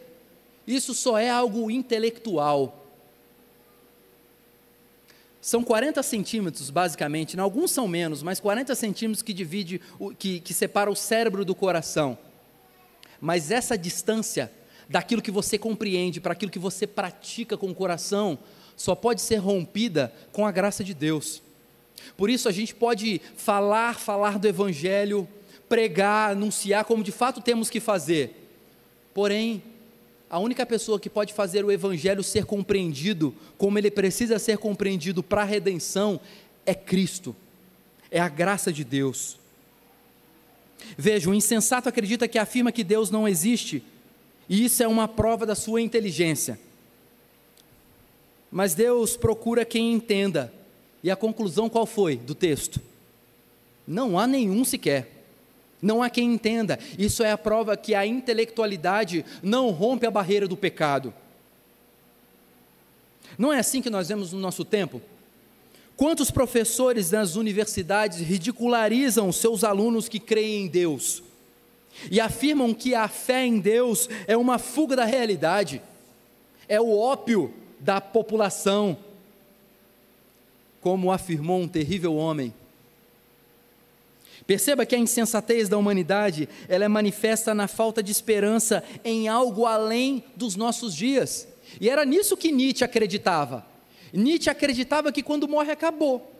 isso só é algo intelectual. São 40 centímetros, basicamente, alguns são menos, mas 40 centímetros que separa o cérebro do coração. Mas essa distância daquilo que você compreende para aquilo que você pratica com o coração, só pode ser rompida com a graça de Deus. Por isso a gente pode falar do Evangelho, pregar, anunciar como de fato temos que fazer. Porém, a única pessoa que pode fazer o Evangelho ser compreendido como ele precisa ser compreendido para a redenção é Cristo, é a graça de Deus. Veja, o insensato acredita que afirma que Deus não existe, e isso é uma prova da sua inteligência. Mas Deus procura quem entenda, e a conclusão qual foi do texto? Não há nenhum sequer. Não há quem entenda. Isso é a prova que a intelectualidade não rompe a barreira do pecado. Não é assim que nós vemos no nosso tempo? Quantos professores nas universidades ridicularizam seus alunos que creem em Deus e afirmam que a fé em Deus é uma fuga da realidade, é o ópio da população, como afirmou um terrível homem. Perceba que a insensatez da humanidade, ela é manifesta na falta de esperança em algo além dos nossos dias. E era nisso que Nietzsche acreditava. Nietzsche acreditava que quando morre, acabou.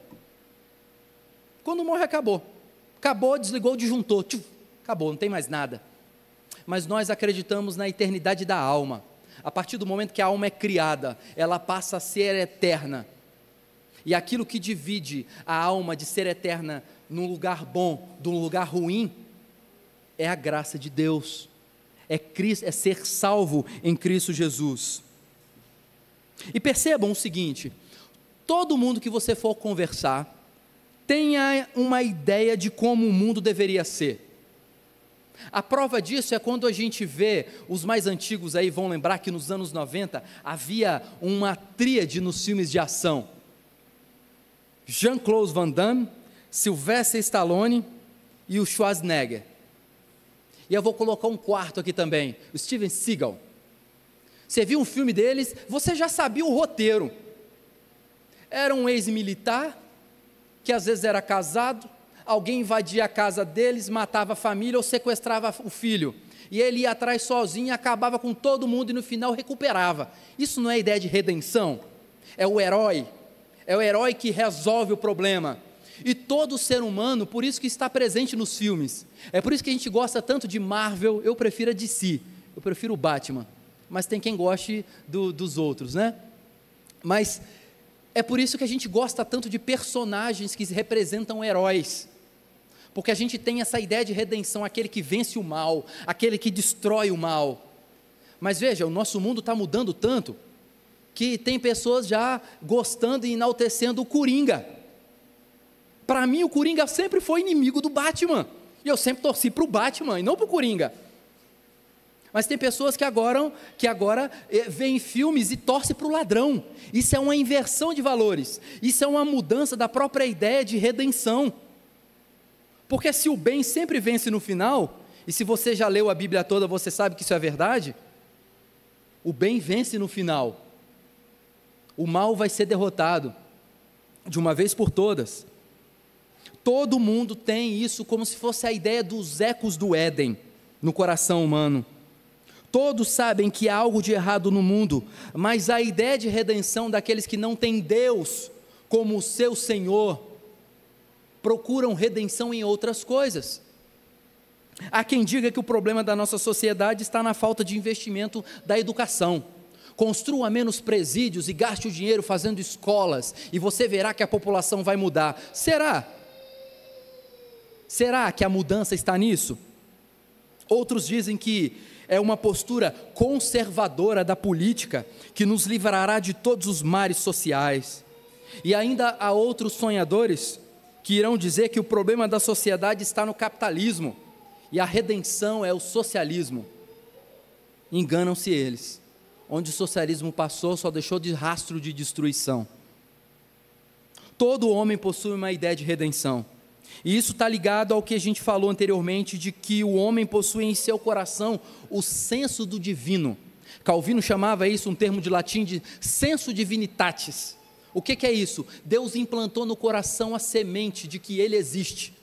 Quando morre, acabou. Acabou, desligou o disjuntor. Acabou, não tem mais nada. Mas nós acreditamos na eternidade da alma. A partir do momento que a alma é criada, ela passa a ser eterna. E aquilo que divide a alma de ser eterna num lugar bom, de um lugar ruim, é a graça de Deus, é ser salvo em Cristo Jesus. E percebam o seguinte: todo mundo que você for conversar, tenha uma ideia de como o mundo deveria ser. A prova disso é quando a gente vê, os mais antigos aí vão lembrar que nos anos 90, havia uma tríade nos filmes de ação: Jean-Claude Van Damme, Sylvester Stallone e o Schwarzenegger. E eu vou colocar um quarto aqui também, o Steven Seagal. Você viu um filme deles, você já sabia o roteiro. Era um ex-militar, que às vezes era casado, alguém invadia a casa deles, matava a família ou sequestrava o filho. E ele ia atrás sozinho, acabava com todo mundo e no final recuperava. Isso não é ideia de redenção? É o herói que resolve o problema. E todo ser humano, por isso que está presente nos filmes. É por isso que a gente gosta tanto de Marvel. Eu prefiro a DC, eu prefiro o Batman, mas tem quem goste dos outros, né? Mas é por isso que a gente gosta tanto de personagens que representam heróis, porque a gente tem essa ideia de redenção, aquele que vence o mal, aquele que destrói o mal. Mas veja, o nosso mundo está mudando tanto, que tem pessoas já gostando e enaltecendo o Coringa. Para mim, o Coringa sempre foi inimigo do Batman, e eu sempre torci para o Batman, e não para o Coringa. Mas tem pessoas que agora veem filmes e torcem para o ladrão. Isso é uma inversão de valores, isso é uma mudança da própria ideia de redenção. Porque se o bem sempre vence no final, e se você já leu a Bíblia toda, você sabe que isso é verdade, o bem vence no final, o mal vai ser derrotado, de uma vez por todas. Todo mundo tem isso como se fosse a ideia dos ecos do Éden no coração humano. Todos sabem que há algo de errado no mundo, mas a ideia de redenção daqueles que não têm Deus como o seu Senhor, procuram redenção em outras coisas. Há quem diga que o problema da nossa sociedade está na falta de investimento da educação. Construa menos presídios e gaste o dinheiro fazendo escolas, e você verá que a população vai mudar. Será? Será que a mudança está nisso? Outros dizem que é uma postura conservadora da política que nos livrará de todos os males sociais. E ainda há outros sonhadores que irão dizer que o problema da sociedade está no capitalismo e a redenção é o socialismo. Enganam-se eles. Onde o socialismo passou, só deixou de rastro de destruição. Todo homem possui uma ideia de redenção. E isso está ligado ao que a gente falou anteriormente, de que o homem possui em seu coração o senso do divino. Calvino chamava isso, um termo de latim, de sensu divinitatis. O que é isso? Deus implantou no coração a semente de que Ele existe.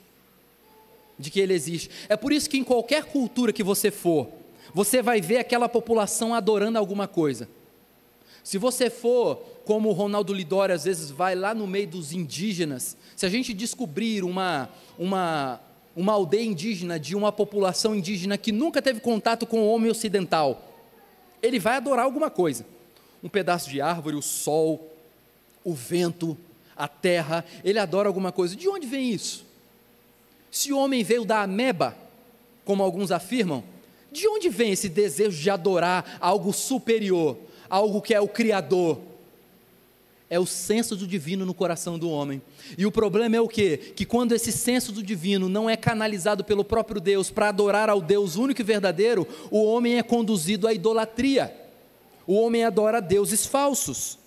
De que Ele existe. É por isso que em qualquer cultura que você for, você vai ver aquela população adorando alguma coisa. Se você for, como o Ronaldo Lidório às vezes vai lá no meio dos indígenas, se a gente descobrir uma aldeia indígena de uma população indígena que nunca teve contato com o homem ocidental, ele vai adorar alguma coisa. Um pedaço de árvore, o sol, o vento, a terra, ele adora alguma coisa. De onde vem isso? Se o homem veio da ameba, como alguns afirmam, de onde vem esse desejo de adorar algo superior, algo que é o Criador? É o senso do divino no coração do homem. E o problema é o quê? Que quando esse senso do divino não é canalizado pelo próprio Deus para adorar ao Deus único e verdadeiro, o homem é conduzido à idolatria. O homem adora deuses falsos.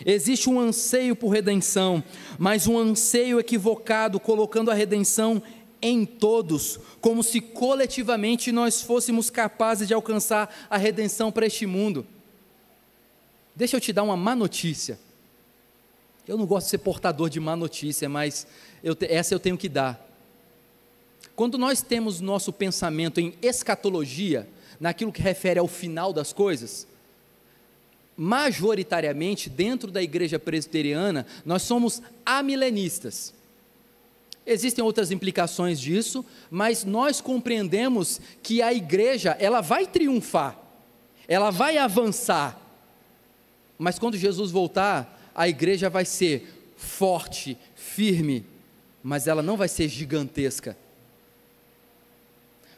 Existe um anseio por redenção, mas um anseio equivocado, colocando a redenção em todos, como se coletivamente nós fôssemos capazes de alcançar a redenção para este mundo. Deixa eu te dar uma má notícia. Eu não gosto de ser portador de má notícia, mas essa eu tenho que dar. Quando nós temos nosso pensamento em escatologia, naquilo que refere ao final das coisas, majoritariamente dentro da igreja presbiteriana, nós somos amilenistas. Existem outras implicações disso, mas nós compreendemos que a igreja, ela vai triunfar, ela vai avançar, mas quando Jesus voltar, a igreja vai ser forte, firme, mas ela não vai ser gigantesca,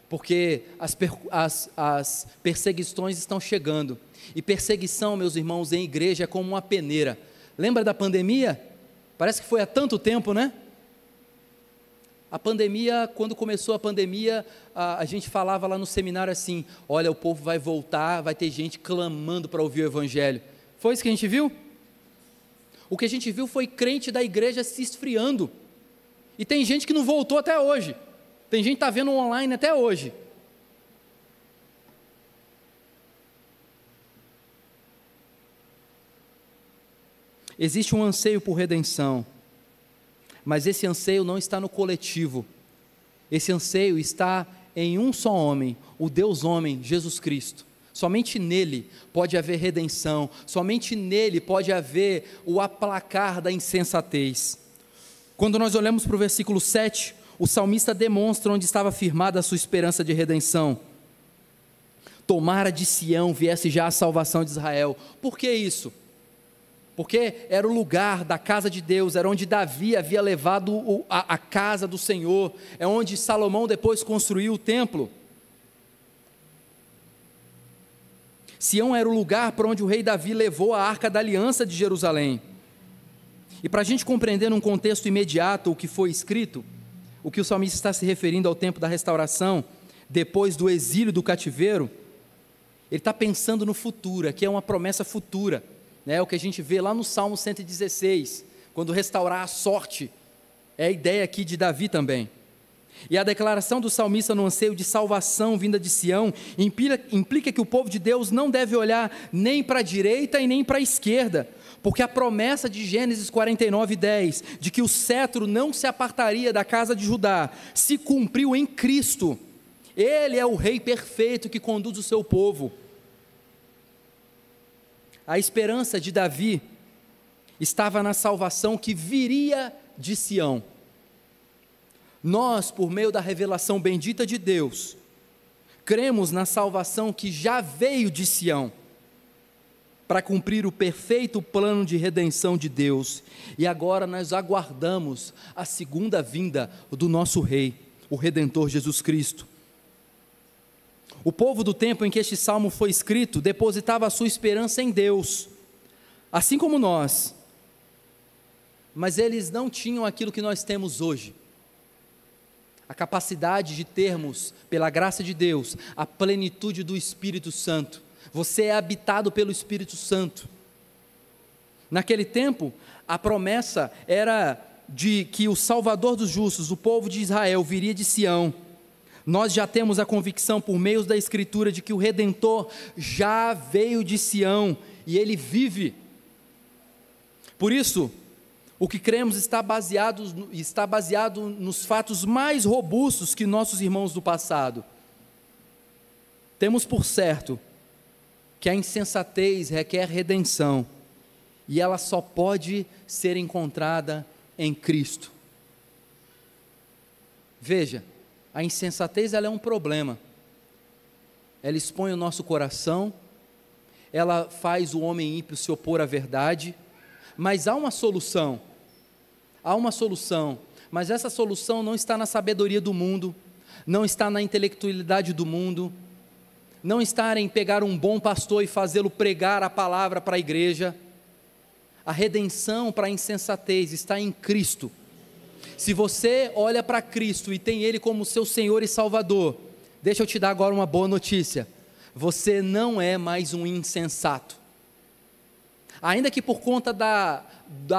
porque as perseguições estão chegando, e perseguição, meus irmãos, em igreja é como uma peneira. Lembra da pandemia? Parece que foi há tanto tempo, né? A pandemia, quando começou a pandemia, a gente falava lá no seminário assim, olha, o povo vai voltar, vai ter gente clamando para ouvir o evangelho. Foi isso que a gente viu? O que a gente viu foi crente da igreja se esfriando, e tem gente que não voltou até hoje, tem gente que está vendo online até hoje. Existe um anseio por redenção, mas esse anseio não está no coletivo, esse anseio está em um só homem, o Deus homem, Jesus Cristo. Somente nele pode haver redenção, somente nele pode haver o aplacar da insensatez. Quando nós olhamos para o versículo 7, o salmista demonstra onde estava firmada a sua esperança de redenção. Tomara de Sião viesse já a salvação de Israel. Por que isso? Porque era o lugar da casa de Deus, era onde Davi havia levado a casa do Senhor, é onde Salomão depois construiu o templo. Sião era o lugar para onde o rei Davi levou a arca da aliança de Jerusalém. E para a gente compreender num contexto imediato o que foi escrito, o que o salmista está se referindo ao tempo da restauração, depois do exílio do cativeiro, ele está pensando no futuro, aqui é uma promessa futura, né? O que a gente vê lá no Salmo 116, quando restaurar a sorte, é a ideia aqui de Davi também. E a declaração do salmista no anseio de salvação vinda de Sião, implica que o povo de Deus não deve olhar nem para a direita e nem para a esquerda, porque a promessa de Gênesis 49:10, de que o cetro não se apartaria da casa de Judá, se cumpriu em Cristo. Ele é o rei perfeito que conduz o seu povo. A esperança de Davi estava na salvação que viria de Sião. Nós, por meio da revelação bendita de Deus, cremos na salvação que já veio de Sião. para cumprir o perfeito plano de redenção de Deus, e agora nós aguardamos a segunda vinda do nosso Rei, o Redentor Jesus Cristo. O povo do tempo em que este salmo foi escrito depositava a sua esperança em Deus, assim como nós, mas eles não tinham aquilo que nós temos hoje, a capacidade de termos, pela graça de Deus, a plenitude do Espírito Santo. Você é habitado pelo Espírito Santo. Naquele tempo, a promessa era de que o Salvador dos justos, o povo de Israel, viria de Sião. Nós já temos a convicção por meio da Escritura de que o Redentor já veio de Sião e ele vive. Por isso, o que cremos está baseado nos fatos mais robustos que nossos irmãos do passado. Temos por certo que a insensatez requer redenção, e ela só pode ser encontrada em Cristo. Veja, a insensatez ela é um problema, ela expõe o nosso coração, ela faz o homem ímpio se opor à verdade, mas há uma solução, mas essa solução não está na sabedoria do mundo, não está na intelectualidade do mundo, não está em pegar um bom pastor e fazê-lo pregar a palavra para a igreja. A redenção para a insensatez está em Cristo. Se você olha para Cristo e tem Ele como seu Senhor e Salvador, deixa eu te dar agora uma boa notícia: você não é mais um insensato. Ainda que por conta da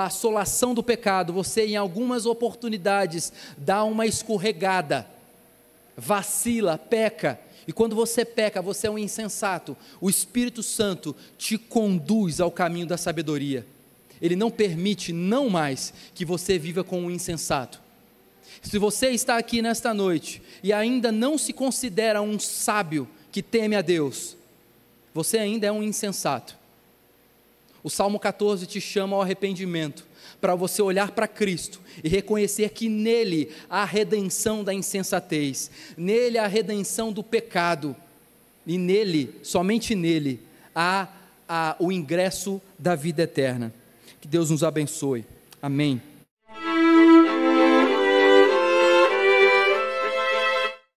assolação do pecado, você em algumas oportunidades dá uma escorregada, vacila, peca, e quando você peca, você é um insensato, o Espírito Santo te conduz ao caminho da sabedoria. Ele não permite, não mais, que você viva como um insensato. Se você está aqui nesta noite e ainda não se considera um sábio que teme a Deus, você ainda é um insensato. O Salmo 14 te chama ao arrependimento, para você olhar para Cristo e reconhecer que nele há a redenção da insensatez, nele há a redenção do pecado, e nele, somente nele, há o ingresso da vida eterna. Que Deus nos abençoe. Amém.